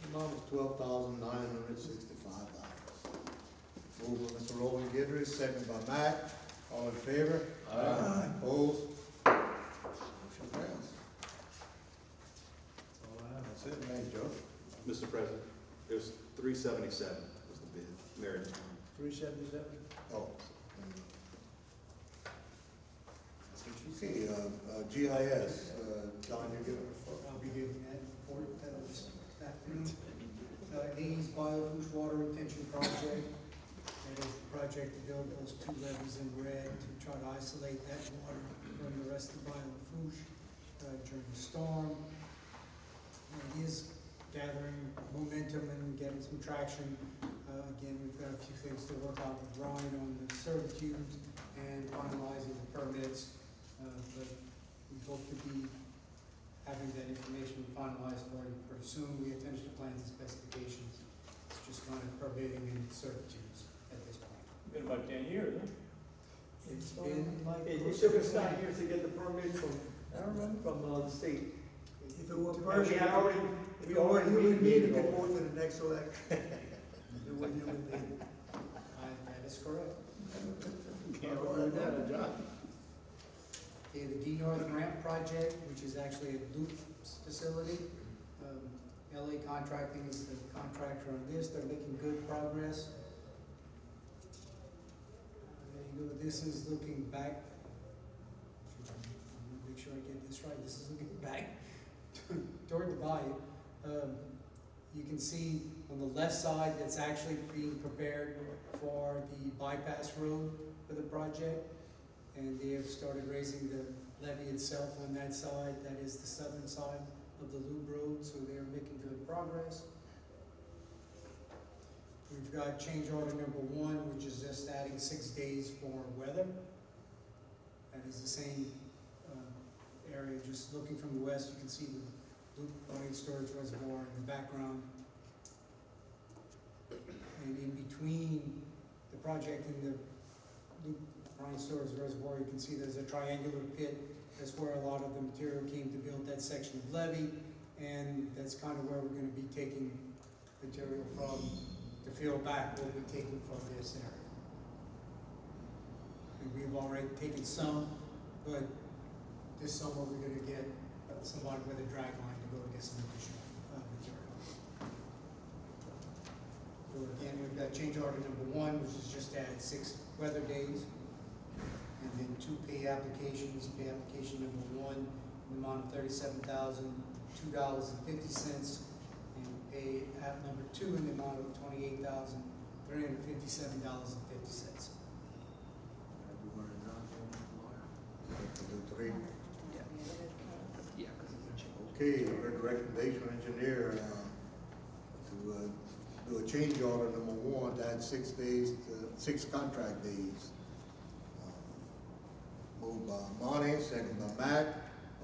amount of $12,965. Moved by Mr. Roland Guidry, second by Matt, all in favor? Aye. Opposed? Motion passed. That's all I have. That's it, thank you, Joe. Mr. President, it was 377 was the bid, Meredith. 377? Oh. Okay, GIS, John, you're giving the floor. I'll be giving that report this afternoon. Levee's Lafourche Water Retention Project. That is the project to build those two levees in red to try to isolate that water from the rest of Lafourche during the storm. It is gathering momentum and getting some traction. Again, we've got a few things to work out with Ryan on the servitudes and finalizing the permits. But we hope to be having that information finalized for you pretty soon. We have finished the plans and specifications. It's just kind of permitting and servitudes at this point. Been about 10 years, huh? It's been like. It took us 9 years to get the permit from, the state. If it were And Persian, if it were human being, it could go to the next election. If it were human being. That is correct. Can't order that, John. Okay, the D North Ramp Project, which is actually a loop facility. LA Contracting is the contractor on this. They're making good progress. There you go. This is looking back. I'm gonna make sure I get this right. This is looking back toward the bayou. You can see on the left side that's actually being prepared for the bypass road for the project. And they have started raising the levee itself on that side. That is the southern side of the loop road, so they are making good progress. We've got change order number 1, which is just adding 6 days for weather. That is the same area, just looking from the west, you can see the loop marine storage reservoir in the background. And in between the project and the loop marine storage reservoir, you can see there's a triangular pit. That's where a lot of the material came to build that section of levee, and that's kind of where we're going to be taking material from to fill back what we're taking from this area. And we've already taken some, but this summer we're going to get somebody with a drag line to go and get some additional material. So again, we've got change order number 1, which is just add 6 weather days. And then 2 pay applications. Pay application number 1 in the amount of $37,002.50, and pay app number 2 in the amount of $28,357.50. Okay, heard the recommendation of engineer to do a change order number 1 to add 6 days, 6 contract days. Moved by Monty, second by Matt.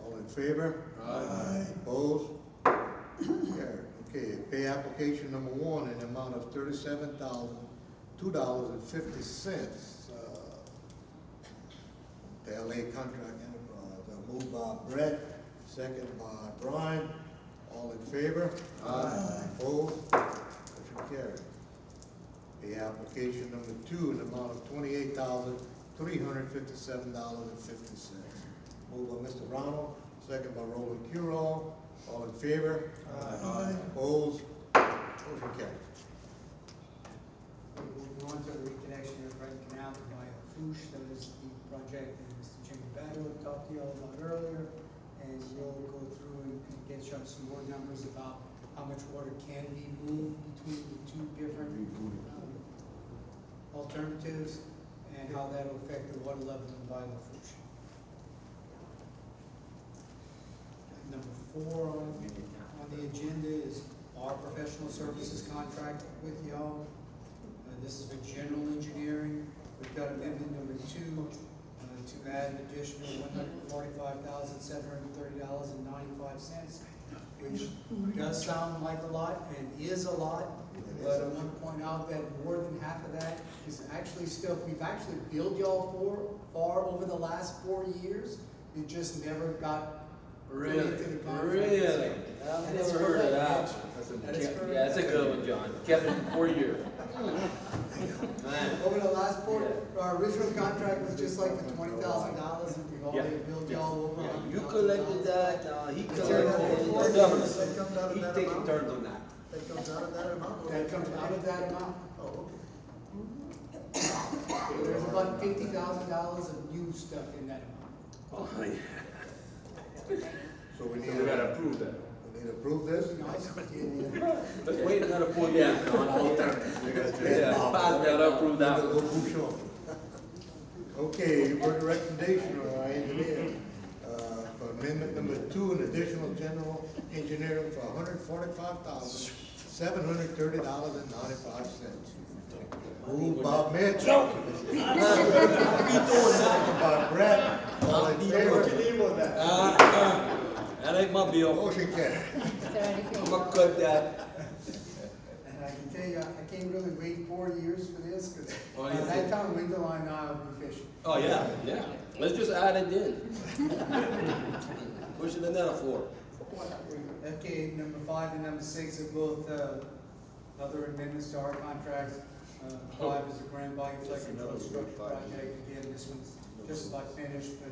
All in favor? Aye. Opposed? Carried. Okay, pay application number 1 in the amount of $37,002.50. The LA Contract Enterprise. Moved by Brett, second by Brian. All in favor? Aye. Opposed? Motion carried. Pay application number 2 in the amount of $28,357.50. Moved by Mr. Ronald, second by Roland Curall. All in favor? Aye. Opposed? Motion carried. Moving on to the reconnection of Brighton Canal to Lafourche. That is the project that Mr. Jimmy Battle talked to you all about earlier. And we'll go through and get you some more numbers about how much water can be moved between the 2 different alternatives and how that will affect the water level in Lafourche. Number 4 on the agenda is our professional services contract with y'all. This is for general engineering. We've got amendment number 2 to add an additional $145,730.95 which does sound like a lot and is a lot. But I want to point out that more than half of that is actually stuff we've actually billed y'all for over the last 4 years. It just never got put into the contract. Really? And I've it's never heard of correct. that. And it's correct. Yeah, that's a good one, John. Kept it for 4 years. Man. Over the last 4, our original contract was just like for $20,000, and we've already billed y'all over. Yeah, you collected that, he It's collected all it, for the you. governor. That comes out of He's that taking amount? turns on that. That comes out of that amount? or That comes out of that amount. Oh, okay. There's about $50,000 of new stuff in that amount. Oh, yeah. So we So need we gotta to, approve that. we need to approve this? Let's wait another 4 years, John. Yeah, we gotta approve that Need to one. go push on. Okay, you've heard the recommendation of our engineer, for amendment number 2, an additional general engineering for $145,730.95. Moved by Mitch. Second by Brett. All in favor? That ain't my bill. Motion carried. Is there anything? I'm gonna cut that. And I can tell you, I can't really wait 4 years for this, because Oh, by yeah. that time, Window Line and I will be fishing. Oh, yeah, yeah. Let's just add it in. Push it another 4. Okay, number 5 and number 6 are both, other amendments to our contracts. 5 is a Grand Bayou Flood Control Structure Project. Again, this one's just about finished, but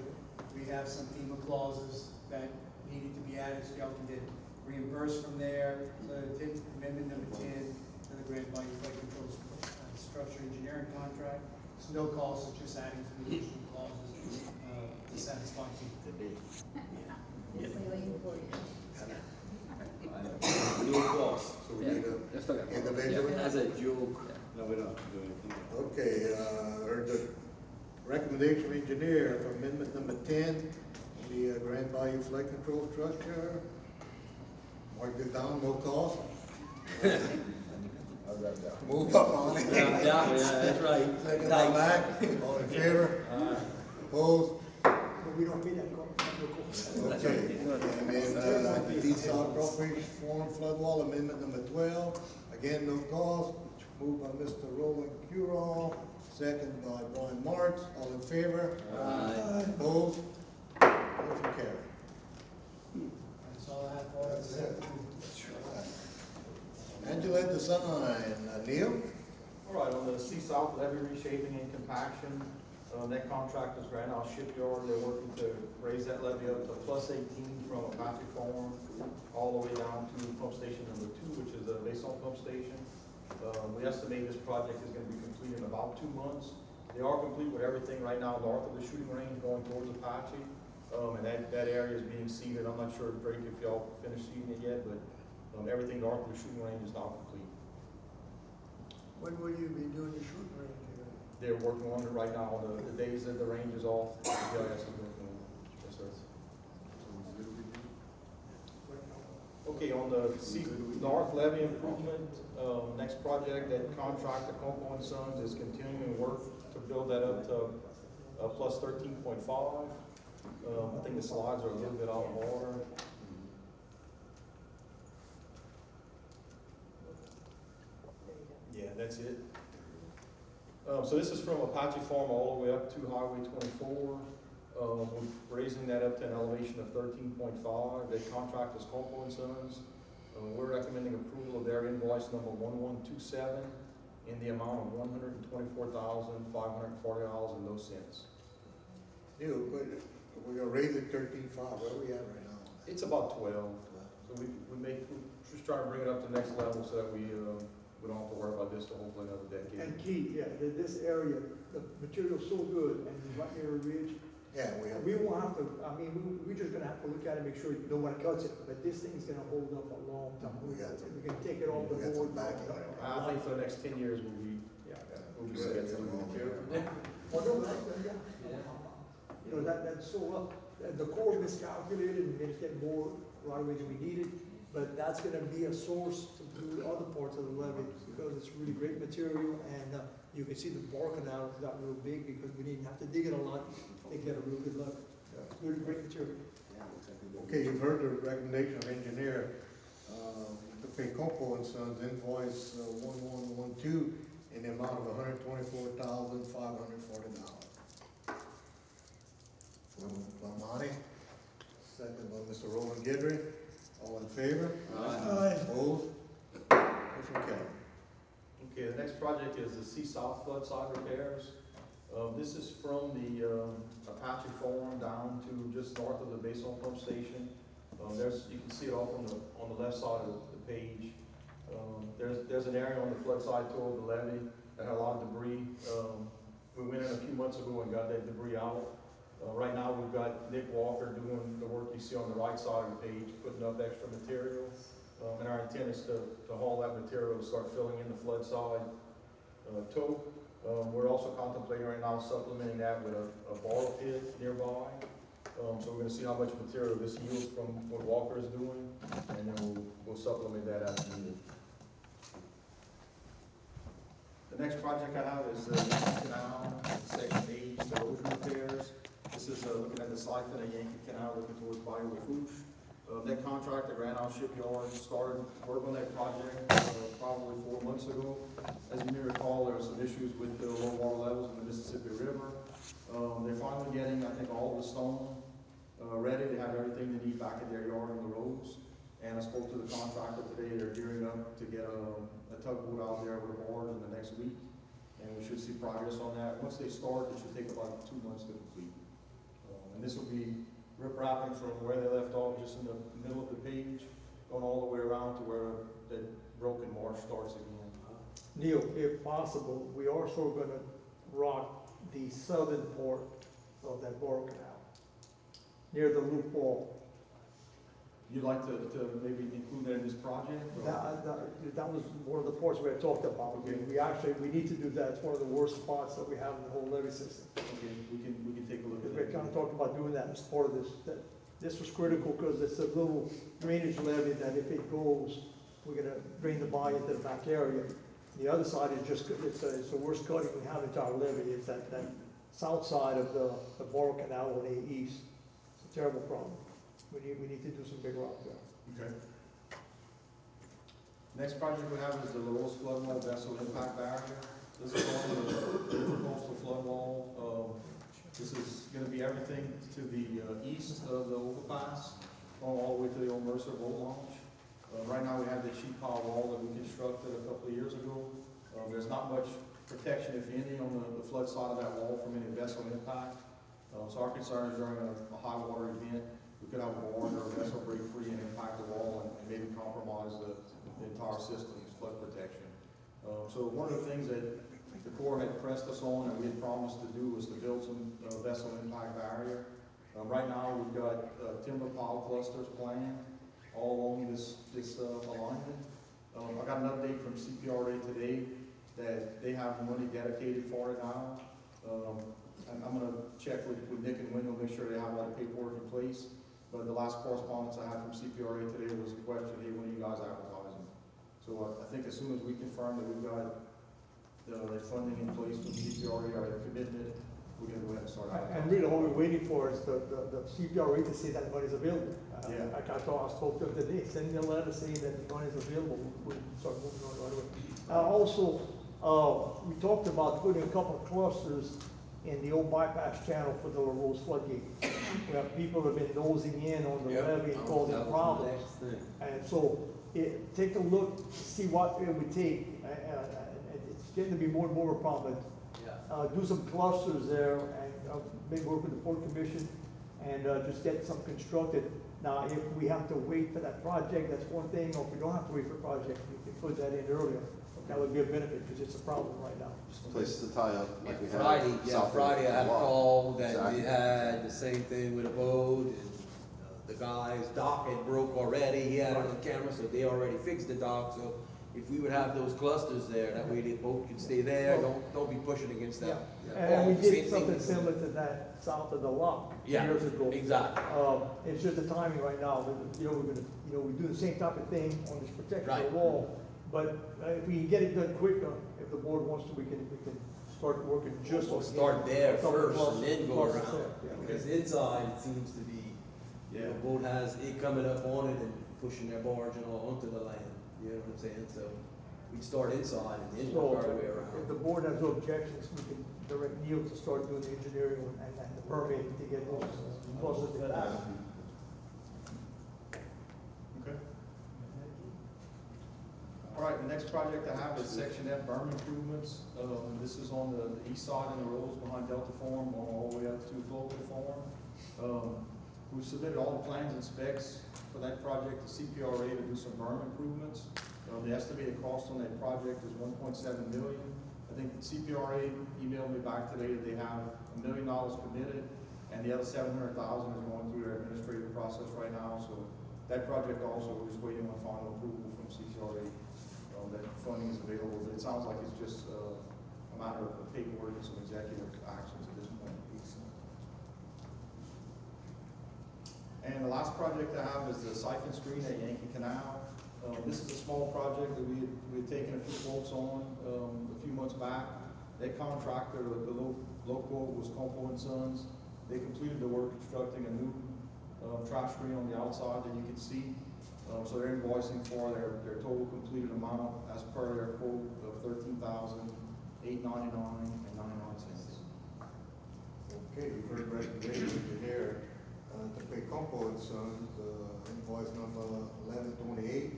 we have some FEMA clauses that needed to be added, so y'all can get reimbursed from there. So amendment number 10 to the Grand Bayou Flood Control Structure Engineering Contract. It's no cost, it's just adding some additional clauses to satisfy FEMA. We're waiting for you. New boss. So we need a individual? As a joke. No, we don't do anything. Okay, heard the recommendation of engineer for amendment number 10, the Grand Bayou Flood Control Structure. Mark this down, no cost. Move up on it. Yeah, that's right. Second by Mac, all in favor? Opposed? But we don't meet that cost. Okay. And then, Eastside Appropriation Form Flood Wall Amendment number 12, again, no cost. Moved by Mr. Roland Curall, second by Brian Marks, all in favor? Aye. Opposed? Motion carried. That's all I have for That's you. it. Angela at the sign, Neil? All right, on the Sea-South levee reshaping and compaction, that contract is Grand Isle Shipyard. They're working to raise that levee up to +18 from Apache Farm all the way down to pump station number 2, which is a Basin pump station. We estimate this project is going to be complete in about 2 months. They are complete with everything right now north of the shooting range going towards Apache. And that area is being seeded. I'm not sure, Drake, if y'all finished seeding it yet, but everything north of the shooting range is now complete. When will you be doing the shooting range? They're working on it right now. The days that the range is off, the GIS is working on it. Yes, sir. Okay, on the North Levee improvement, next project, that contractor, Coco and Sons, is continuing work to build that up to plus 13.5. I think the slides are a little bit out of order. Yeah, that's it. So this is from Apache Farm all the way up to Highway 24. We're raising that up to an elevation of 13.5. The contract is Coco and Sons. We're recommending approval of their invoice number 1127 in the amount of $124,540.00. Neil, we're gonna raise it 13.5, where are we at right now? It's about 12. So we're just trying to bring it up to the next level so that we don't have to worry about this for hopefully another decade. And Keith, yeah, this area, the material's so good, and right near a ridge, Yeah, we have. we won't have to, I mean, we're just gonna have to look at it, make sure no one cuts it, but this thing's gonna hold up a long time. We got some- We can take it off the we got some board. backing. I think for the next 10 years we'll be set. Well, no, yeah. You know, that's so up, the core miscalculated, and it's getting more right away than we needed, but that's gonna be a source to do other parts of the levee, because it's really great material, and, you can see the bark now got real big, because we didn't have to dig it a lot, they get a real good levee. Really great material. Okay, you've heard the recommendation of engineer, to pay Compo and Sons invoice 1112 in the amount of $124,540. From Monty, second by Mr. Roland Guidry. All in favor? Aye. Opposed? Motion carried. Okay, the next project is the Sea South flood side repairs. This is from the Apache Farm down to just north of the base oil pump station. You can see it all on the left side of the page. There's an area on the flood side toward the levee that had a lot of debris. We went in a few months ago and got that debris out. Right now, we've got Nick Walker doing the work you see on the right side of the page, putting up extra material. And our intent is to haul that material to start filling in the flood side toe. We're also contemplating right now supplementing that with a borrow pit nearby. So we're gonna see how much material this yields from what Walker is doing, and then we'll supplement that as needed. The next project I have is the Yankee Canal, Section 8, erosion repairs. This is looking at the siphon at Yankee Canal, looking towards Bayou Lafourche. That contractor, Grand Isle Shipyard, started work on that project probably 4 months ago. As you may recall, there were some issues with the low water levels in the Mississippi River. They're finally getting, I think, all the stone ready. They have everything they need back in their yard on the roads. And I spoke to the contractor today. They're gearing up to get a tugboat out there with a board in the next week. And we should see progress on that. Once they start, it should take about 2 months to complete. And this will be rip-wrapping from where they left off, just in the middle of the page, going all the way around to where that broken marsh starts again. Neil, if possible, we also gonna rock the southern port of that Borough Canal, near the loop wall. You'd like to maybe include that in this project? or- That was one of the ports we had talked about. We need to do that. It's one of the worst spots that we have in the whole levee system. Okay, we can take a look at We that. kind of talked about doing that as part of this. This was critical because it's a little drainage levee that if it goes, we're gonna drain the bay into the back area. The other side is just, it's the worst cutting we have into our levee. It's that south side of the Borough Canal on the east. It's a terrible problem. We need to do some big rock there. Okay. Next project we have is the Lafourche flood wall vessel impact barrier. This is on the coastal flood wall. This is gonna be everything to the east of the overpass, going all the way to the old Mercer boat launch. Right now, we have the sheet pile wall that we constructed a couple of years ago. There's not much protection, if any, on the flood side of that wall from any vessel impact. So our concern is during a high water event, we could have a board or a vessel break free and impact the wall and maybe compromise the entire system's flood protection. So one of the things that the Corps had pressed us on and we had promised to do was to build some vessel impact barrier. Right now, we've got timber pile clusters planned all along this alignment. I got an update from CPRA today that they have money dedicated for it now. And I'm gonna check with Nick and Wendell, make sure they have all the paperwork in place. But the last correspondence I had from CPRA today was a question, hey, when are you guys advertising? So I think as soon as we confirm that we've got the funding in place from CPRA or their commitment, we're gonna go ahead and start And advertising. really, all we're waiting for is the CPRA to say that money is available. Yeah. Like I spoke to them today, send me a letter saying that the money is available, we start moving on right away. Also, we talked about putting a couple of clusters in the old bypass channel for the Lafourche floodgate. We have people that have been nosing in on the levee and causing problems. And so, take a look, see what it would take, it's getting to be more and more a problem. Do some clusters there and maybe work with the Port Commission and just get some constructed. Now, if we have to wait for that project, that's one thing, or if we don't have to wait for a project, we can put that in earlier. That would be a benefit, because it's a problem right now. Places to tie up, like we have. Friday I had a call that Exactly. we had the same thing with a boat, and the guy's dock had broke already, he had it on camera, so they already fixed the dock, so if we would have those clusters there, that way the boat could stay there, don't be pushing against that. And we wall. Same did thing something with- similar to that south of the lock Yeah, years ago. exactly. It's just the timing right now, we do the same type of thing on this protector Right. wall. But if we can get it done quicker, if the board wants to, we can start working just. We'll on start there a couple first clusters- and then go clusters around. there, yeah. Because inside, it seems to be Yeah, a boat has it coming up on it and pushing their barge and all onto the land, you know what I'm saying? So we'd start inside and then So, work our way if around. the board has no objections, we can direct Neil to start doing the engineering and the permit to get those positive back. Okay. All right, the next project I have is Section F berm improvements. This is on the east side of the roads behind Delta Farm, all the way up to Global Farm. We've submitted all the plans and specs for that project to CPRA to do some berm improvements. The estimated cost on that project is $1.7 million. I think the CPRA emailed me back today that they have $1 million committed, and the other $700,000 is going through their administrative process right now. So that project also, we're just waiting on final approval from CPRA. That funding is available, but it sounds like it's just a matter of paperwork and some executive actions at this point. And the last project I have is the siphon screen at Yankee Canal. This is a small project that we had taken a few quotes on a few months back. That contractor, the low quote was Compo and Sons. They completed the work constructing a new trash screen on the outside that you can see. So they're invoicing for their total completed amount as per their quote of $13,899.99. Okay, you've heard recommendations here, to pay Compo and Sons, invoice number 1128,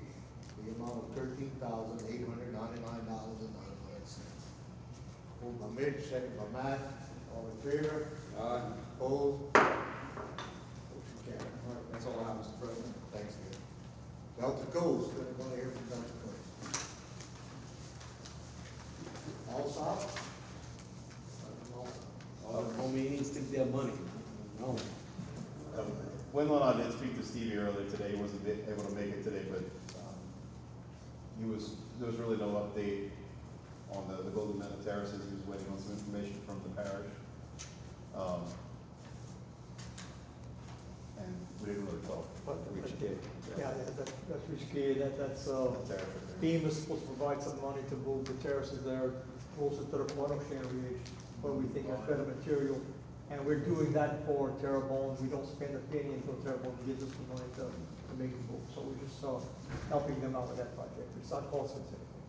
the amount of $13,899.99. Moved by Mitch, second by Matt, all in favor? Aye. Opposed? Motion carried. All right, that's all I have, Mr. President. Thanks, Nick. Delta Coast, anybody here from Delta Coast? All south? All the meetings took their money. No. Winland, I did speak to Stevie earlier today, he wasn't able to make it today, but, there was really no update on the Golden Meadow Terraces, he was waiting on some information from the parish. And we didn't really talk. Reach did. Yeah, that's risky, that's, FEMA is supposed to provide some money to move the terraces there closer to the watershed area, where we think it's better material. And we're doing that for Terrebonne. We don't spend a penny until Terrebonne gives us the money to make the move. So we're just helping them out with that project. It's not costing us anything.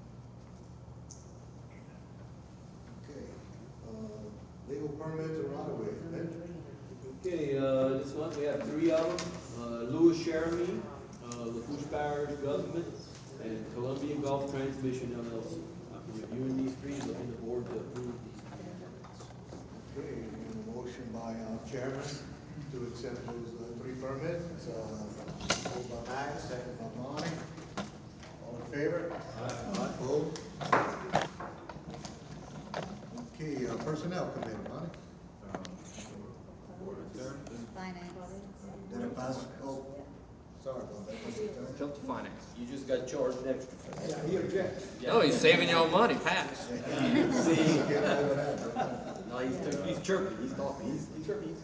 Okay, legal permits or right of way, Mitch? Okay, this month we have 3 of them. Louis Jeremy, Lafourche Parish Government, and Columbia Gulf Transmission LLC. After reviewing these 3, looking the board to approve these. Okay, and a motion by chairman to accept those 3 permits. Moved by Max, second by Monty. All in favor? Aye. Opposed? Okay, personnel committee, Monty. Finance. Did it pass? Oh, sorry about that. Jump to finance. You just got charged extra for that. Yeah, he objects. No, he's saving y'all money, pass. Get over that. No, he's chirping, he's talking, he's chirping.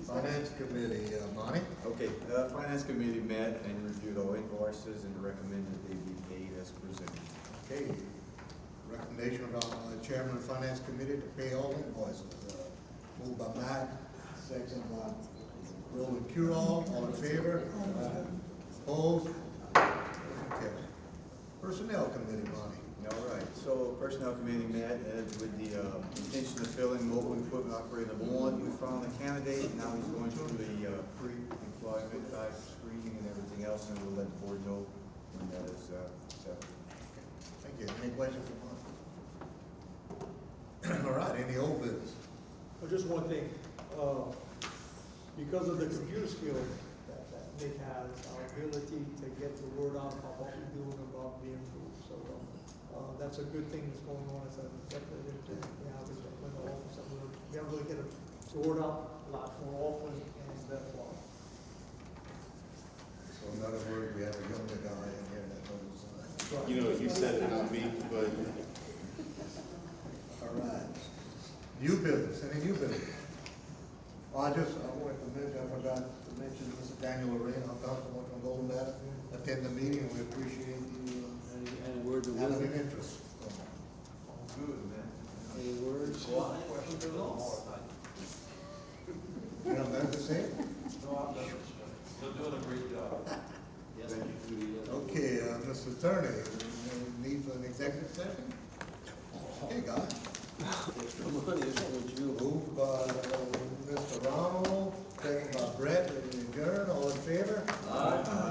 Finance committee, Monty. Okay, Finance Committee met and reviewed all invoices and recommended they be paid as presented. Okay, recommendation of chairman of finance committee to pay all invoices. Moved by Matt, second by Roland Curall, all in favor? Opposed? Motion carried. Personnel committee, Monty. All right, so Personnel Committee met with the intention of filling mobile equipment operator number 1. We found a candidate, now he's going through the pre-employment type screening and everything else, and we'll let the board know when that is accepted. Thank you. Any questions for Monty? All right, any old business? Well, just one thing, because of the computer skills that Nick has, our ability to get the word out about what we're doing about being improved. So, that's a good thing that's going on. It's a definitely, we have this in the office, and we have to really get the word out a lot more often, and that's why. So in other words, we have a younger guy in here that knows. You know, you said it, not me, but. All right. New business, any new business? Well, I wanted to mention, I forgot to mention Mr. Daniel Lorraine, our councilman from Golden Meadow, attend the meeting, we appreciate you Any words of having wisdom? an interest. Good, man. Any words? You have nothing to say? Still doing a great job. Okay, Mr. Attorney, need for an executive session? Okay, guys. Extra money is what you. Moved by Mr. Ronald, second by Brett, and adjourn, all in favor? Aye.